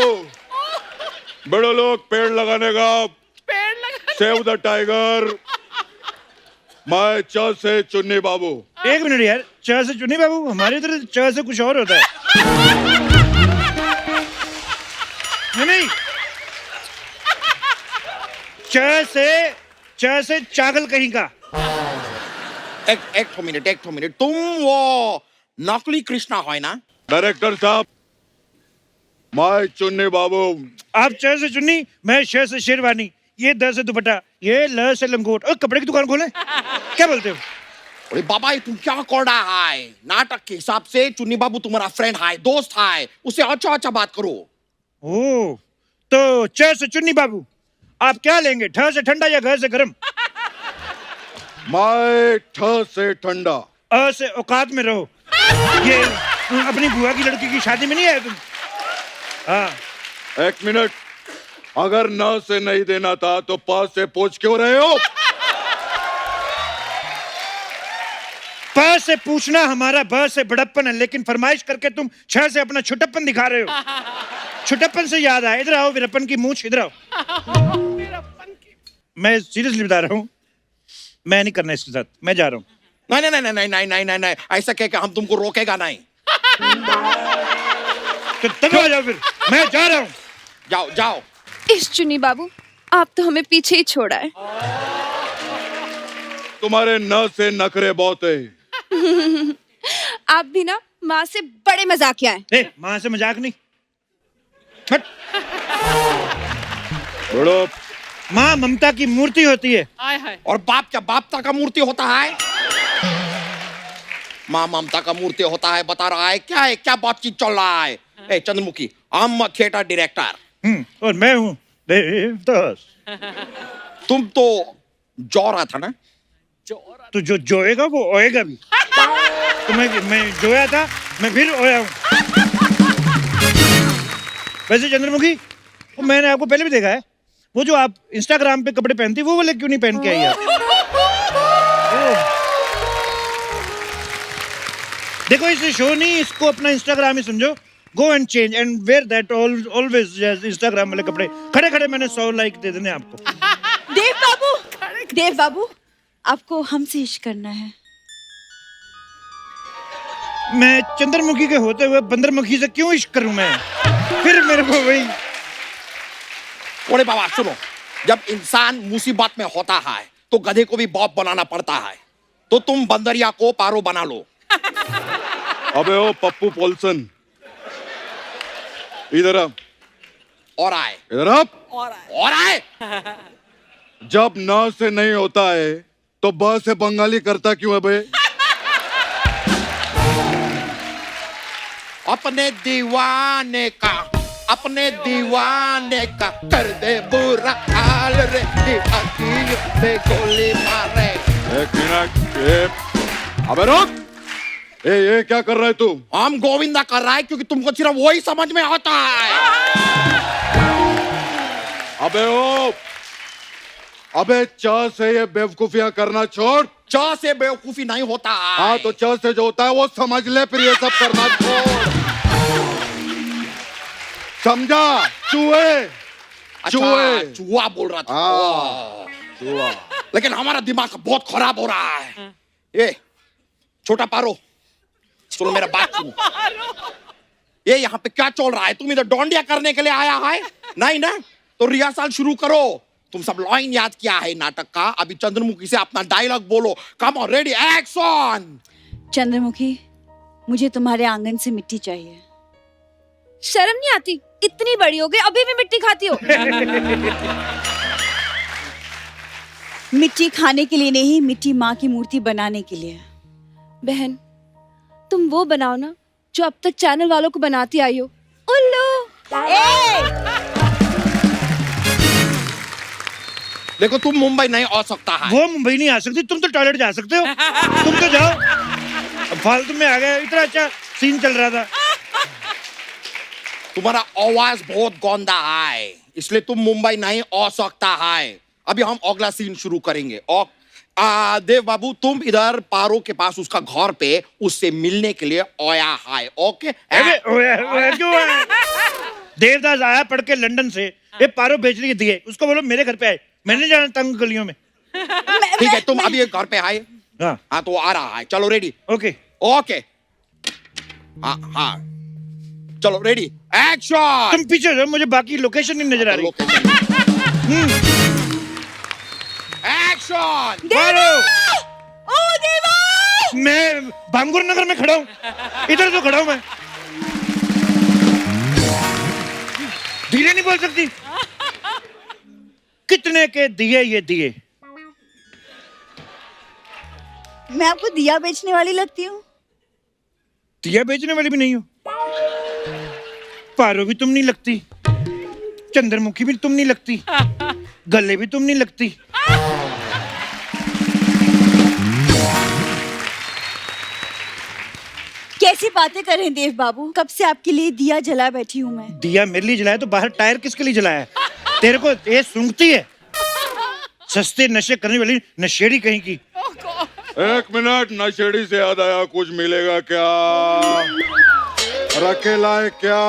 बड़े लोग पेड़ लगाने का, सेव द टाइगर। मैं च से चुन्नी बाबू। 1 मिनट यार, च से चुन्नी बाबू, हमारे इधर च से कुछ और होता है। नहीं, च से चागल कहीं का। एक मिनट, तुम वो नकली कृष्णा है ना? डायरेक्टर साहब, मैं चुन्नी बाबू। आप च से चुन्नी, मैं श से शेरवानी, ये द से दुपट्टा, ये ल से लंगोट। और कपड़े की दुकान खोले, क्या बोलते हो? अरे बाबा ये तुम क्या कर रहा है? नाटक के हिसाब से चुन्नी बाबू तुम्हारा फ्रेंड है, दोस्त है, उससे अच्छा बात करो। ओ, तो च से चुन्नी बाबू, आप क्या लेंगे, ठ से ठंडा या घ से गरम? मैं ठ से ठंडा। अ से औकात में रहो। ये अपनी बुआ की लड़की की शादी में नहीं आए तुम? हाँ। 1 मिनट, अगर न से नहीं देना था तो प से पूछ क्यों रहे हो? प से पूछना हमारा ब से बड़प्पन है, लेकिन फरमाइश करके तुम छ से अपना छुटप्पन दिखा रहे हो। छुटप्पन से याद आया, इधर आओ, वीरप्पन की मूंछ इधर आओ। मैं सीरियसली बता रहा हूँ, मैं नहीं करना इसके साथ, मैं जा रहा हूँ। नहीं नहीं नहीं नहीं नहीं नहीं नहीं नहीं, ऐसा कह के हम तुमको रोकेगा नहीं। तो तब आ जाओ फिर, मैं जा रहा हूँ। जाओ जाओ। इस चुन्नी बाबू, आप तो हमें पीछे ही छोड़ा है। तुम्हारे न से नखरे बहुत है। आप भी ना माँ से बड़े मजाकिया हैं। ए, माँ से मजाक नहीं। हट। बड़ो माँ ममता की मूर्ति होती है। और बाप क्या बापता का मूर्ति होता है? माँ ममता का मूर्ति होता है, बता रहा है क्या बातचीत चल रहा है? ए Chandramukhi, I am theatre director. और मैं हूँ देवदास। तुम तो जो रहा था ना? तो जो जोएगा वो ओएगा भी। तो मैं जोया था, मैं फिर ओया हूँ। वैसे चंद्रमुखी, वो मैंने आपको पहले भी देखा है, वो जो आप इंस्टाग्राम पे कपड़े पहनती वो वाले क्यों नहीं पहन के आई आप? देखो इसे शो नहीं, इसको अपना इंस्टाग्राम ही समझो। Go and change and wear that always Instagram वाले कपड़े। खड़े खड़े मैंने 100 लाइक दे देने आपको। देव बाबू, आपको हमसे इश्क करना है। मैं चंद्रमुखी के होते हुए बंदरमुखी से क्यों इश्क करूं मैं? फिर मेरे को वही। ओरे बाबा सुनो, जब इंसान मुसीबत में होता है तो गधे को भी बॉब बनाना पड़ता है। तो तुम बंदरिया को पारो बना लो। अबे ओ पप्पू पॉल्सन, इधर आ। और आए इधर आ। और आए। जब न से नहीं होता है तो ब से बंगाली करता क्यों है बे? अपने दीवाने का कर दे बुरा हाल रे, हकीर पे गोली मारे। एक मिनट, अबे रुक। ये क्या कर रहा है तू? हम गोविंदा कर रहा है क्योंकि तुमको सिर्फ वही समझ में आता है। अबे च से ये बेवकूफियां करना छोड़। च से बेवकूफी नहीं होता है। हाँ तो च से जो होता है वो समझ ले, फिर ये सब करना छोड़। समझा? चूहे। अच्छा, चूहा बोल रहा था। हाँ, चूहा। लेकिन हमारा दिमाग बहुत खराब हो रहा है। ये छोटा पारो, सुनो मेरा बात सुनो। ये यहाँ पे क्या चल रहा है? तुम इधर डोंडिया करने के लिए आया है? नहीं ना? तो रिहर्सल शुरू करो। तुम सब लाइन याद किया है नाटक का, अभी चंद्रमुखी से अपना डायलॉग बोलो। Come on, ready, action. Chandramukhi, मुझे तुम्हारे आंगन से मिट्टी चाहिए। शर्म नहीं आती? इतनी बड़ी हो गई अभी भी मिट्टी खाती हो? मिट्टी खाने के लिए नहीं, मिट्टी माँ की मूर्ति बनाने के लिए। बहन, तुम वो बनाओ ना जो अब तक चैनल वालों को बनाती आई हो। उल्लू। देखो तुम मुंबई नहीं आ सकता है। वो मुंबई नहीं आ सकती, तुम तो टॉयलेट जा सकते हो। तुम तो जाओ। अब फालतू में आ गए, इतना अच्छा सीन चल रहा था। तुम्हारा आवाज बहुत गंदा है, इसलिए तुम मुंबई नहीं आ सकता है। अभी हम अगला सीन शुरू करेंगे। देव बाबू, तुम इधर पारो के पास उसका घर पे उससे मिलने के लिए आया है। ओके? क्यों आया? देवदास आया पढ़ के लंदन से, ये पारो बेचने के दिए, उसको बोलो मेरे घर पे आए। मैंने जाना तंग गलियों में। ठीक है, तुम अभी एक घर पे आए। हाँ तो आ रहा है। चलो रेडी? Okay okay. हाँ चलो रेडी, एक्शन। तुम पीछे जाओ, मुझे बाकी लोकेशन नहीं नजर आ रही। एक्शन। ओ देवा! मैं भांगुर नगर में खड़ा हूँ, इधर तो खड़ा हूँ मैं। धीरे नहीं बोल सकती? कितने के दिए ये दिए? मैं आपको दिया बेचने वाली लगती हूँ? दिया बेचने वाली भी नहीं हो। पारो भी तुम नहीं लगती, चंद्रमुखी भी तुम नहीं लगती, गले भी तुम नहीं लगती। कैसी बातें कर रहे हैं देव बाबू? कब से आपके लिए दिया जला बैठी हूँ मैं। दिया मेरे लिए जलाया तो बाहर टायर किसके लिए जलाया? तेरे को ये सूंघती है? सस्ते नशे करने वाली नशेड़ी कहीं की। एक मिनट, नशेड़ी से याद आया, कुछ मिलेगा क्या? रखेला है क्या?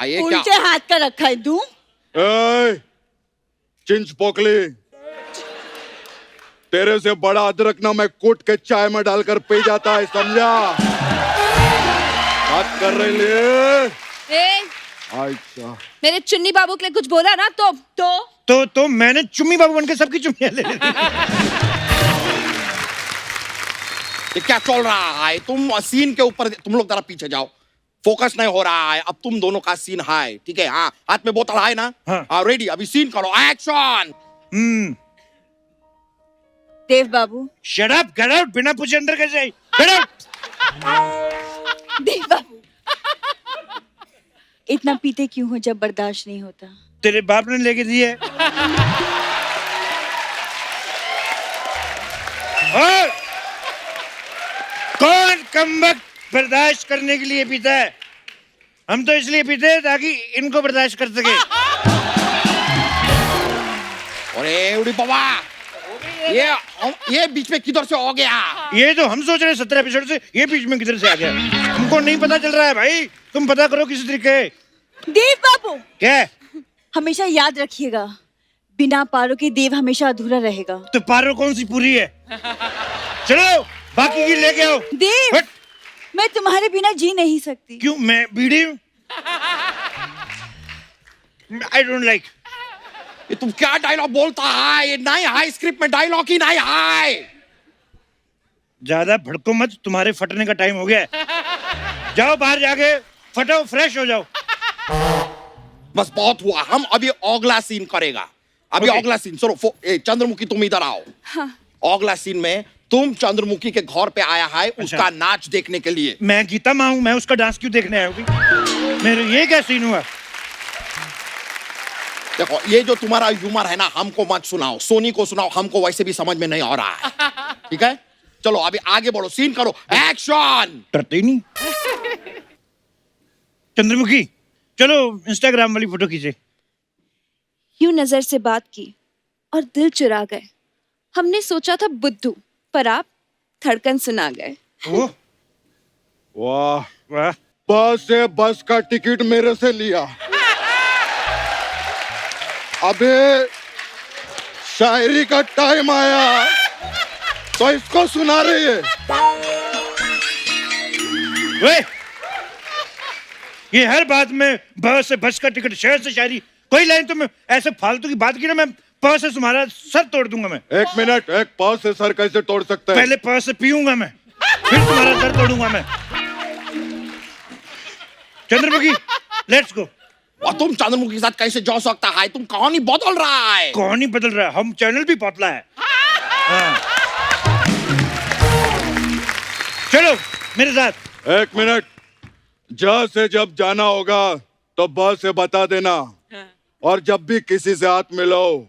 ये क्या? उल्टे हाथ का रखा है दूं? ए, चिंच पोकली, तेरे से बड़ा अदरक ना मैं कूट के चाय में डालकर पी जाता है, समझा? बात कर रही ले? अच्छा, मेरे चुन्नी बाबू के लिए कुछ बोला ना तो मैंने चुम्मी बाबू बनके सबकी चुम्मियां ले ली। ये क्या चल रहा है? तुम सीन के ऊपर, तुम लोग जरा पीछे जाओ, फोकस नहीं हो रहा है। अब तुम दोनों का सीन है, ठीक है? हाँ, हाथ में बोतल है ना? हाँ। रेडी, अभी सीन करो, एक्शन। देव बाबू, शट अप, गेट आउट, बिना पूछे अंदर कैसे आई? Get out. देव बाबू, इतना पीते क्यों हो जब बर्दाश्त नहीं होता? तेरे बाप ने लेके दी है। और कौन कमबख्त बर्दाश्त करने के लिए पीता है? हम तो इसलिए पीते हैं ताकि इनको बर्दाश्त कर सके। अरे उड़ी बाबा, ये बीच में किधर से हो गया? ये तो हम सोच रहे हैं 17 एपिसोड से, ये बीच में किधर से आ गया? हमको नहीं पता चल रहा है भाई, तुम पता करो किसी तरीके। देव बाबू, क्या? हमेशा याद रखिएगा, बिना पारों के देव हमेशा अधूरा रहेगा। तो पारो कौन सी पूरी है? चलो बाकी की लेके आओ। देव, मैं तुम्हारे बिना जी नहीं सकती। क्यों? मैं बीड़ी हूँ? I don't like. ये तुम क्या डायलॉग बोलता है? ये नहीं है स्क्रिप्ट में, डायलॉग ही नहीं है। ज्यादा भड़को मत, तुम्हारे फटने का टाइम हो गया है। जाओ बाहर जाके फटो, फ्रेश हो जाओ। बस बहुत हुआ, हम अभी अगला सीन करेगा। अभी अगला सीन चलो। चंद्रमुखी तुम इधर आओ। हाँ। अगला सीन में तुम चंद्रमुखी के घर पे आया है उसका नाच देखने के लिए। मैं गीता माँ हूं, मैं उसका डांस क्यों देखने आया हूँ? मेरे ये क्या सीन हुआ? देखो, ये जो तुम्हारा ह्यूमर है ना, हमको मत सुनाओ, सोनी को सुनाओ, हमको वैसे भी समझ में नहीं आ रहा है। ठीक है, चलो अभी आगे बढ़ो, सीन करो, एक्शन। डरते ही नहीं। चंद्रमुखी, चलो इंस्टाग्राम वाली फोटो खींचे। यूं नजर से बात की और दिल चुरा गए। हमने सोचा था बुद्धू, पर आप धड़कन सुना गए। वाह वाह, बस से बस का टिकट मेरे से लिया, अबे शायरी का टाइम आया तो इसको सुना रही है। वे, ये हर बात में बस से बस का टिकट, शहर से शायरी, कोई लाइन तो मैं ऐसे फालतू की बात की ना, मैं पास से तुम्हारा सर तोड़ दूंगा मैं। एक मिनट, एक पास से सर कैसे तोड़ सकते हैं? पहले पास से पीऊंगा मैं, फिर तुम्हारा सर तोड़ूंगा मैं। Chandramukhi, let's go. और तुम चंद्रमुखी के साथ कैसे जा सकता है? तुम कहानी बदल रहा है। कहानी बदल रहा है, हम चैनल भी पतला है। हाँ। चलो मेरे साथ। एक मिनट, जा से जब जाना होगा तो बस से बता देना, और जब भी किसी से हाथ मिलो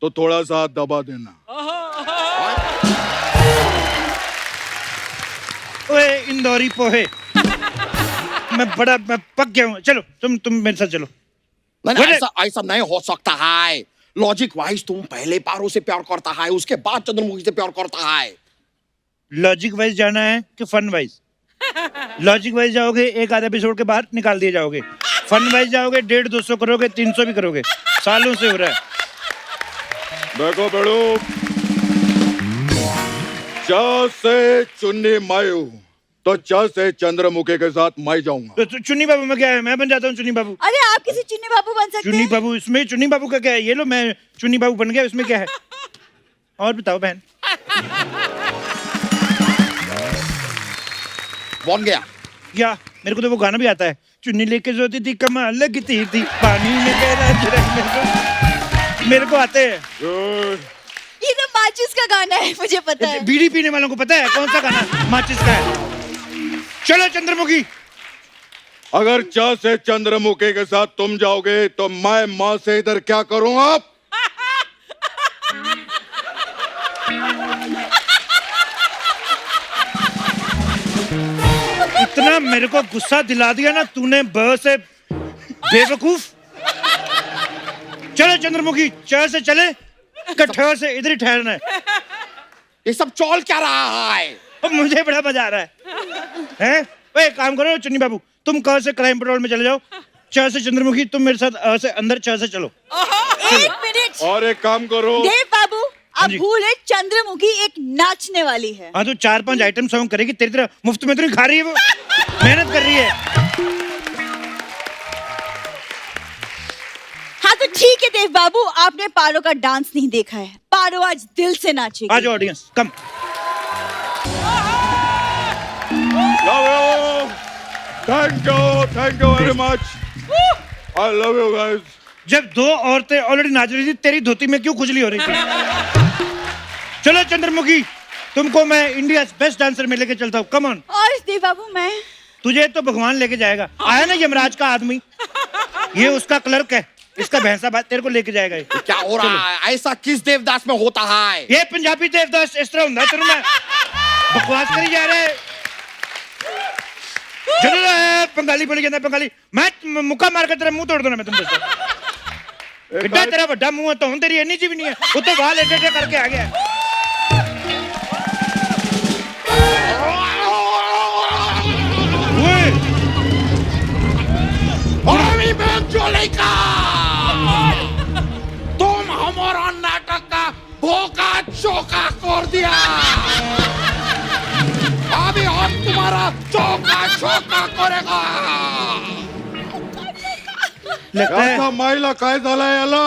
तो थोड़ा सा हाथ दबा देना। ओए इंदौरी पोहे, मैं पक गया हूँ। चलो तुम मेरे साथ चलो। नहीं, ऐसा नहीं हो सकता है। लॉजिक वाइज तुम पहले पारो से प्यार करता है, उसके बाद चंद्रमुखी से प्यार करता है। लॉजिक वाइज जाना है कि फन वाइज? लॉजिक वाइज जाओगे, एक आधे एपिसोड के बाद निकाल दिए जाओगे। फन वाइज जाओगे, 150-200 करोगे, 300 भी करोगे। सालों से हो रहा है। देखो बेड़ू, चा से चुन्नी मायू तो चा से चंद्रमुखी के साथ मैं जाऊंगा। तो चुन्नी बाबू में क्या है? मैं बन जाता हूँ चुन्नी बाबू। अरे आप किसी चुन्नी बाबू बन सकते चुन्नी हैं। बाबू, इसमें चुन्नी बाबू का क्या है? ये लो, मैं चुन्नी बाबू बन गया, इसमें क्या है? और बताओ बहन। बन गया क्या? मेरे को तो वो गाना भी आता है, चुन्नी लेके जोती थी कमाल लगती थी, पानी में गहरा चिरक। मेरे को आते हैं। ये तो माचिस का गाना है, मुझे पता है। बीड़ी पीने वालों को पता है कौन सा गाना माचिस का है। चलो चंद्रमुखी। अगर चा से चंद्रमुखी के साथ तुम जाओगे तो मैं माँ से इधर क्या करूँ? आप इतना मेरे को गुस्सा दिला दिया ना तूने, ब से बेवकूफ। चलो चंद्रमुखी, च से चले, ठ से इधर ही ठहरना है। ये सब चौल क्या रहा है? अब मुझे बड़ा मजा आ रहा है? ओए एक काम करो चुन्नी बाबू, तुम क से क्राइम पेट्रोल में चले जाओ, च से चंद्रमुखी तुम मेरे साथ अ से अंदर, च से चलो। एक मिनट और एक काम करो, देव बाबू, आप जी। भूले चंद्रमुखी एक नाचने वाली है। हाँ तो 4-5 आइटम सॉन्ग करेगी, तेरी तरह मुफ्त में तो नहीं खा रही है वो, मेहनत कर रही है। हाँ तो ठीक है देव बाबू, आपने पारो का डांस नहीं देखा है। पारो आज दिल से नाचेगी। आ जाओ audience, come. Thank you very much, I love you guys. जब 2 औरतें ऑलरेडी नाच रही थी, तेरी धोती में क्यों खुजली हो रही थी? चलो चंद्रमुखी, तुमको मैं इंडिया बेस्ट डांसर में लेके चलता हूँ, कम ऑन। और देव बाबू मैं तुझे तो भगवान लेके जाएगा, आया ना यमराज का आदमी, ये उसका क्लर्क है, इसका भैंसा बात तेरे को लेके जाएगा। क्या हो रहा है? ऐसा किस देवदास में होता है? ये पंजाबी देवदास इस तरह होता है, तेरे में बकवास करी जा रहे हैं। चलो बंगाली बोली जाता है, बंगाली। मैं मुक्का मार कर तेरा मुंह तोड़ दूंगा मैं तुम जैसे। किड्डा तेरा बड़ा मुंह है, तो हूं तेरी एनर्जी भी नहीं है, वो तो वाल एडे करके आ गया। तुम हमारा नाटक का भोका चौका कर दिया, अभी हम तुम्हारा चौका चौका करेगा। लगता है याचा माईला काय झालंय याला?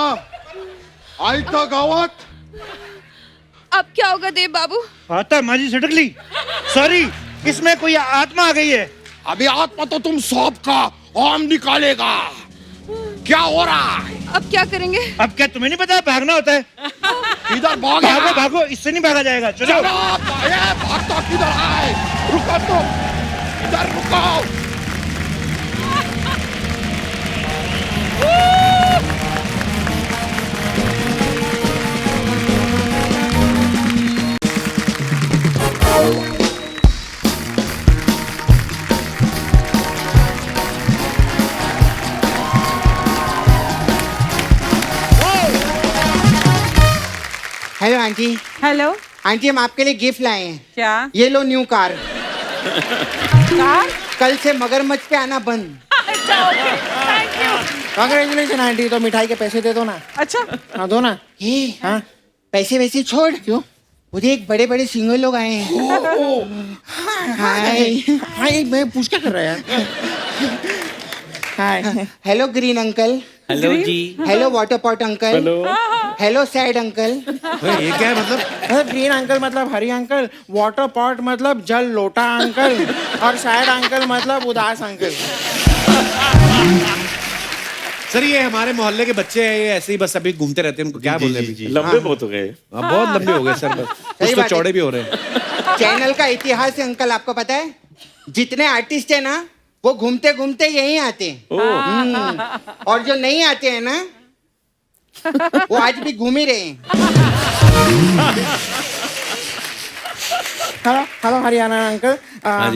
आयता गावात अब क्या होगा देव बाबू? आता माझी सटकली, सॉरी, इसमें कोई आत्मा आ गई है। अभी आत्मा तो तुम सबका आम निकालेगा। क्या हो रहा है? अब क्या करेंगे? अब क्या तुम्हें नहीं पता भागना होता है? इधर भागो भागो भागो, इससे नहीं भागा जाएगा। चलो चलो भागता किधर है? रुको तुम, इधर रुको। Hello aunty. हेलो, आंटी हम आपके लिए गिफ्ट लाए हैं। क्या ये लो न्यू कार। कार? कल से मगरमच्छ पे आना बंद। Thank you. कांग्रेचुलेशन आंटी, तो मिठाई के पैसे दे दो ना। अच्छा, हाँ दो ना। हाँ पैसे वैसे छोड़, क्यों? मुझे एक बड़े बड़े सिंगल लोग आए हैं। हाय हाय, मैं पूछ क्या कर रहा है? Hi, hello green uncle. Hello जी। Hello water pot uncle. Hello hello sad uncle. ये क्या है मतलब? ग्रीन अंकल मतलब हरी अंकल, वाटर पॉट मतलब जल लोटा अंकल, और सैड अंकल मतलब उदास अंकल। सर ये हमारे मोहल्ले के बच्चे हैं, ये ऐसे ही बस अभी घूमते रहते हैं, उनको क्या बोले? लंबे बहुत हो गए। बहुत लंबे हो गए सर, बस कुछ तो बात है। चौड़े भी हो रहे हैं। चैनल का इतिहास है अंकल, आपको पता है? जितने आर्टिस्ट है ना, वो घूमते घूमते यहीं आते हैं। और जो नहीं आते हैं ना, वो आज भी घूम ही रहे हैं। Hello hello Haryana uncle,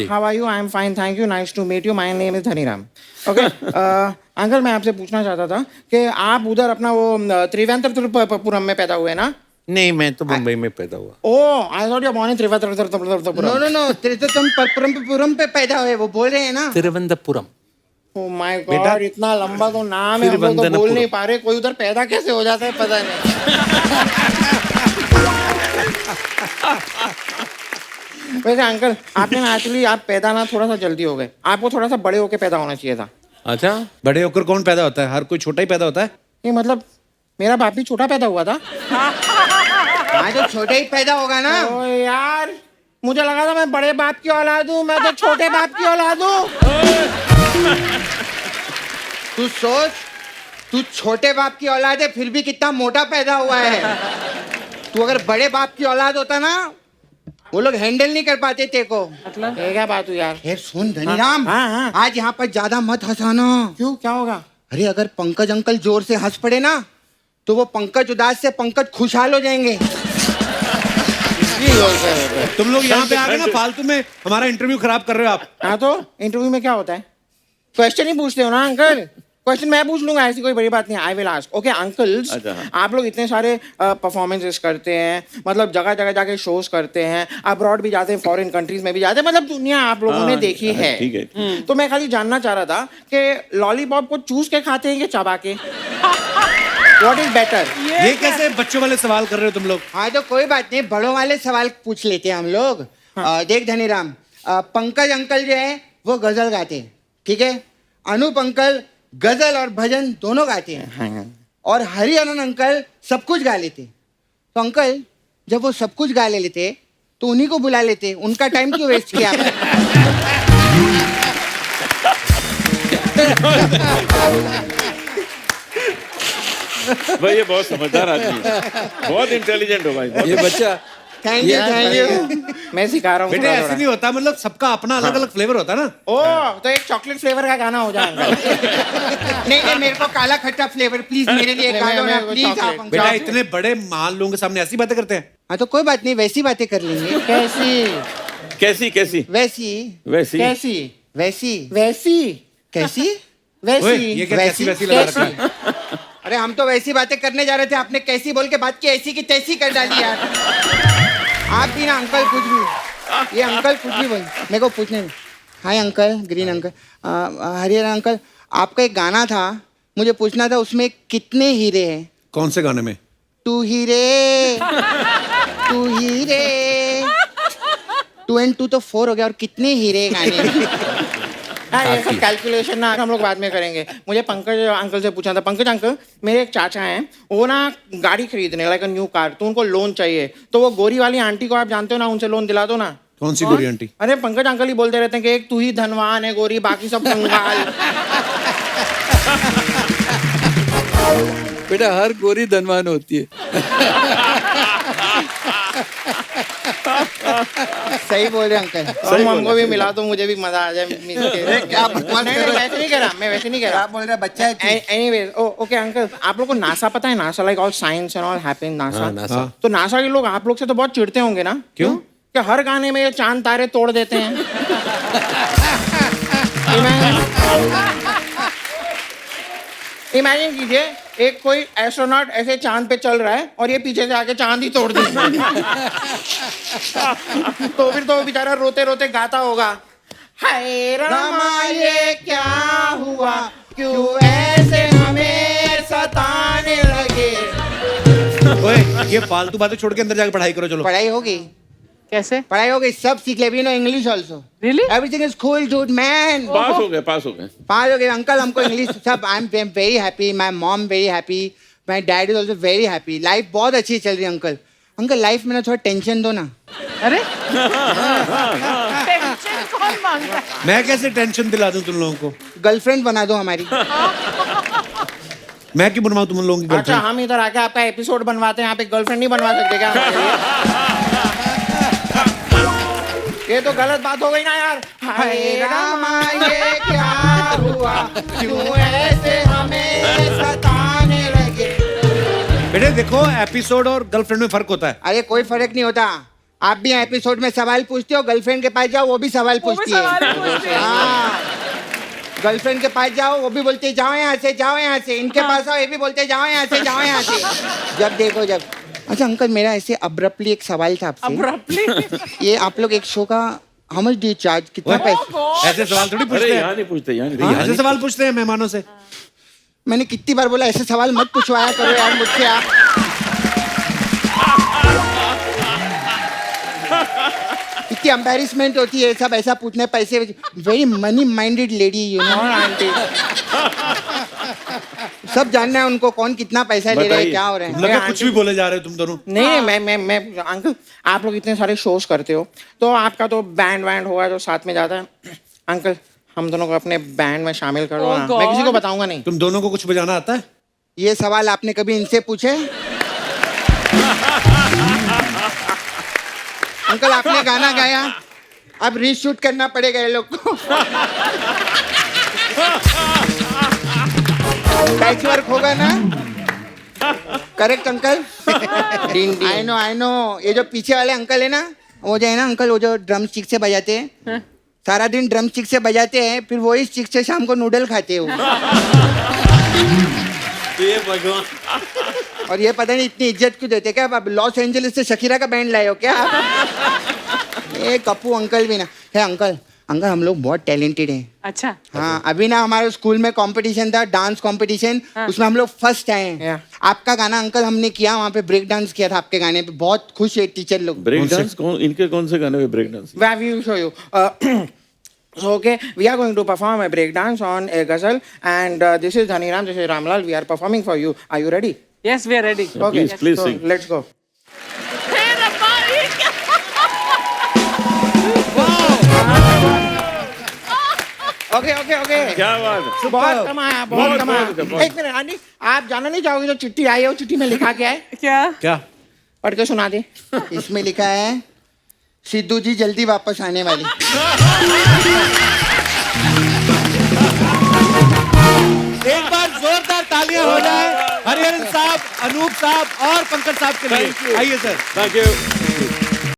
how are you? I am fine, thank you, nice to meet you, my name is Haniram. Okay uncle, मैं आपसे पूछना चाहता था कि आप उधर अपना वो त्रिवेंद्रपुरम में पैदा हुए ना? नहीं, मैं तो मुंबई में पैदा हुआ। Oh, I thought you born in Trivendrapuram. No no no, Trivendrapuram पे पैदा हुए, वो बोल रहे हैं ना? तिरुवनंतपुरम। ओह माय गॉड, इतना लंबा तो नाम है, हम लोग तो बोल नहीं पा रहे। कोई उधर पैदा कैसे हो जाता है पता नहीं। वैसे अंकल, आपने ना एक्चुअली आप पैदा ना थोड़ा सा जल्दी हो गए, आपको थोड़ा सा बड़े होके पैदा होना चाहिए था। अच्छा, बड़े होकर कौन पैदा होता है? हर कोई छोटा ही पैदा होता है। ये मतलब मेरा बाप भी छोटा पैदा हुआ था। हाँ तो छोटे ही पैदा होगा ना। ओ यार, मुझे लगा था मैं बड़े बाप की औलाद हूँ, मैं तो छोटे बाप की औलाद हूँ। तू सोच, तू छोटे बाप की औलाद है, फिर भी कितना मोटा पैदा हुआ है। तू अगर बड़े बाप की औलाद होता ना, वो लोग हैंडल नहीं कर पाते तेरे को। मतलब ये क्या बात हुई यार? फिर सुन धनीराम, आज यहाँ पर ज्यादा मत हंसाना। क्यों, क्या होगा? अरे अगर पंकज अंकल जोर से हंस पड़े ना, तो वो पंकज उदास से पंकज खुशहाल हो जाएंगे। तुम लोग यहाँ पे आ गए ना, फालतू में हमारा इंटरव्यू खराब कर रहे हो आप। हाँ तो इंटरव्यू में क्या होता है? क्वेश्चन ही पूछते हो ना अंकल। क्वेश्चन मैं पूछ लूंगा, ऐसी कोई बड़ी बात नहीं। I will ask. Okay uncles, आप लोग इतने सारे परफॉर्मेंसेस करते हैं, मतलब जगह जगह जाके शोज करते हैं, अब्रॉड भी जाते हैं, फॉरेन कंट्रीज में भी जाते हैं, मतलब दुनिया आप लोगों ने देखी है। ठीक है। तो मैं खाली जानना चाह रहा था कि लॉलीपॉप को चूस के खाते हैं कि चबा के? What is better? ये कैसे बच्चों वाले सवाल कर रहे हो तुम लोग? हाँ तो कोई बात नहीं, बड़ों वाले सवाल पूछ लेते हैं हम लोग। देख धनीराम, पंकज अंकल जो है वो गजल गाते हैं, ठीक है? अनूप अंकल गजल और भजन दोनों गाते हैं, और हरिहरन अंकल सब कुछ गा लेते। तो अंकल जब वो सब कुछ गा लेते तो उन्हीं को बुला लेते, उनका टाइम क्यों वेस्ट किया आपने? भाई ये बहुत समझदार आदमी है, बहुत इंटेलिजेंट हो भाई। ये बच्चा थैंक यू। मैं सिखा रहा हूँ बेटे, ऐसे नहीं होता, मतलब सबका अपना अलग अलग फ्लेवर होता है ना। ओ तो एक चॉकलेट फ्लेवर का गाना हो जाएगा। नहीं मेरे को काला खट्टा फ्लेवर प्लीज मेरे लिए गा दो ना प्लीज आप। बेटा इतने बड़े महान लोगों के सामने ऐसी बातें करते हैं? हाँ तो कोई बात नहीं, वैसी बातें कर लेंगे। कैसी कैसी वैसी वैसी कैसी वैसी वैसी कैसी वैसी ये क्या कैसी वैसी लगा रखा है? अरे हम तो वैसी बातें करने जा रहे थे, आपने कैसी बोल के बात की ऐसी की तैसी कर डाली यार। आप भी ना अंकल कुछ भी, ये अंकल कुछ भी बोल, मेरे को पूछने में। Hi uncle, green uncle, Harihar uncle, आपका एक गाना था, मुझे पूछना था उसमें कितने हीरे हैं? कौन से गाने में? तू हीरे 2 and 2 तो 4 हो गया, और कितने हीरे गाने? ये सब कैलकुलेशन ना हम लोग बाद में करेंगे। मुझे पंकज अंकल से पूछा था, पंकज अंकल मेरे एक चाचा हैं, वो ना गाड़ी खरीदने, लाइक अ न्यू कार, तो उनको लोन चाहिए, तो वो गोरी वाली आंटी को आप जानते हो ना, उनसे लोन दिला दो ना। कौन सी गोरी आंटी? अरे पंकज अंकल ही बोलते रहते हैं कि एक तू ही धनवान है गोरी, बाकी सब कंगाल। बेटा हर गोरी धनवान होती है। सही बोल रहे अंकल, हमको भी मिला तो मुझे भी मजा आ जाए। क्या बकवास कर रहे हो? वैसे नहीं कह रहा, मैं वैसे नहीं कह रहा। आप बोल रहे बच्चा है। एनीवेज, ओके अंकल, आप लोग को नासा पता है? NASA like all science and all happen NASA. तो नासा के लोग आप लोग से तो बहुत चिढ़ते होंगे ना? क्यों? कि हर गाने में ये चांद तारे तोड़ देते हैं। इमेजिन कीजिए, एक कोई एस्ट्रोनॉट ऐसे चांद पे चल रहा है और ये पीछे से आके चांद ही तोड़ दी। तो फिर तो बेचारा रोते रोते गाता होगा, हाय रामा ये क्या हुआ, क्यों ऐसे हमें सताने लगे। ओए ये फालतू बातें छोड़ के अंदर जाके पढ़ाई करो। चलो पढ़ाई होगी? कैसे पढ़ाई हो गई? सब सीख ले, no English also. Really? Everything is cool dude man. Pass हो गए पास हो गए अंकल, हमको इंग्लिश सब, I am very happy, my mom very happy, my dad is also very happy. Life बहुत अच्छी चल रही है अंकल। अंकल लाइफ में ना थोड़ा टेंशन दो ना। अरे टेंशन कौन मांगता है? मैं कैसे टेंशन दिला दूं तुम लोगों को? गर्लफ्रेंड बना दो हमारी। मैं क्यों बनवाऊं तुम लोगों की अच्छा गर्लफ्रेंड? हम इधर आके आपका एपिसोड बनवाते हैं, आप एक गर्लफ्रेंड नहीं बनवा सकते क्या? ये तो गलत बात हो गई ना यार। हाय रामा ये क्या हुआ, क्यों ऐसे हमें सताने लगे। बेटे देखो, एपिसोड और गर्लफ्रेंड में फर्क होता है। अरे कोई फर्क नहीं होता। आप भी एपिसोड में सवाल पूछते हो, गर्लफ्रेंड के पास जाओ वो भी सवाल पूछती है। हाँ, गर्लफ्रेंड के पास जाओ वो भी बोलते जाओ यहाँ से, जाओ यहाँ से। इनके पास आओ ये भी बोलते जाओ यहाँ से, जाओ यहाँ से। जब देखो जब। अच्छा अंकल, मेरा ऐसे अब्रप्टली एक सवाल था आपसे। ये आप लोग एक शो का how much do you charge, कितना पैसा? ऐसे सवाल थोड़ी पूछते हैं। यहाँ नहीं पूछते, ऐसे सवाल पूछते हैं मेहमानों से। मैंने कितनी बार बोला ऐसे सवाल मत पूछवाया करो यार मुझसे आप। कितनी एम्बैरेसमेंट होती है सब ऐसा पूछने पैसे। Very money minded lady you know aunty. सब जानना है उनको कौन कितना पैसा ले रहा है, क्या हो रहा है। मतलब कुछ भी बोले जा रहे हो तुम दोनों। नहीं मैं अंकल, आप लोग इतने सारे शोज करते हो, तो आपका तो बैंड होगा जो साथ में जाता है। अंकल हम दोनों को अपने बैंड में शामिल करो ना। मैं किसी को बताऊंगा नहीं। तुम दोनों को कुछ बजाना आता है? ये सवाल आपने कभी इनसे पूछे? अंकल आपने गाना गाया, अब रीशूट करना पड़ेगा ये लोग को। पैच वर्क होगा ना? Correct uncle? I know. ये जो पीछे वाले अंकल है ना, वो जो है ना अंकल, वो जो ड्रम स्टिक से बजाते हैं, सारा दिन ड्रम स्टिक से बजाते हैं, फिर वो ही स्टिक से शाम को नूडल खाते हो। ये भगवान। और ये पता नहीं इतनी इज्जत क्यों देते क्या? आप लॉस एंजलिस से शकीरा का बैंड लाए हो क्या? ये कप्पू अंकल भी ना है। अंकल अंकल हम लोग बहुत टैलेंटेड हैं। अच्छा हाँ, अभी ना हमारे स्कूल में कंपटीशन था, डांस कंपटीशन। उसमें हम लोग फर्स्ट आए हैं। आपका गाना अंकल हमने किया, वहाँ पे ब्रेक डांस किया था आपके गाने पे। बहुत खुश है टीचर लोग। ब्रेक डांस इनके कौन से गाने में break dance? I will show you. So, okay, we are going to perform a break dance on a ghazal, and this is Dhaniram, this is Ramlal. We are performing for you. Are you ready? Yes, we are ready. Okay, please so sing. let's go. Okay. क्या बात है? बहुत कमाया, बहुत कमाया। बहुत। एक minute aunty, आप जाना नहीं चाहोगे जो चिट्ठी आई है, वो चिट्ठी में लिखा क्या है? क्या? क्या? पढ़ के सुना दे। इसमें लिखा है सिद्धू जी जल्दी वापस आने वाली। एक बार जोरदार तालियां हो जाए हरिहरन साहब, अनूप साहब और पंकज साहब के लिए। आइए सर। Thank you.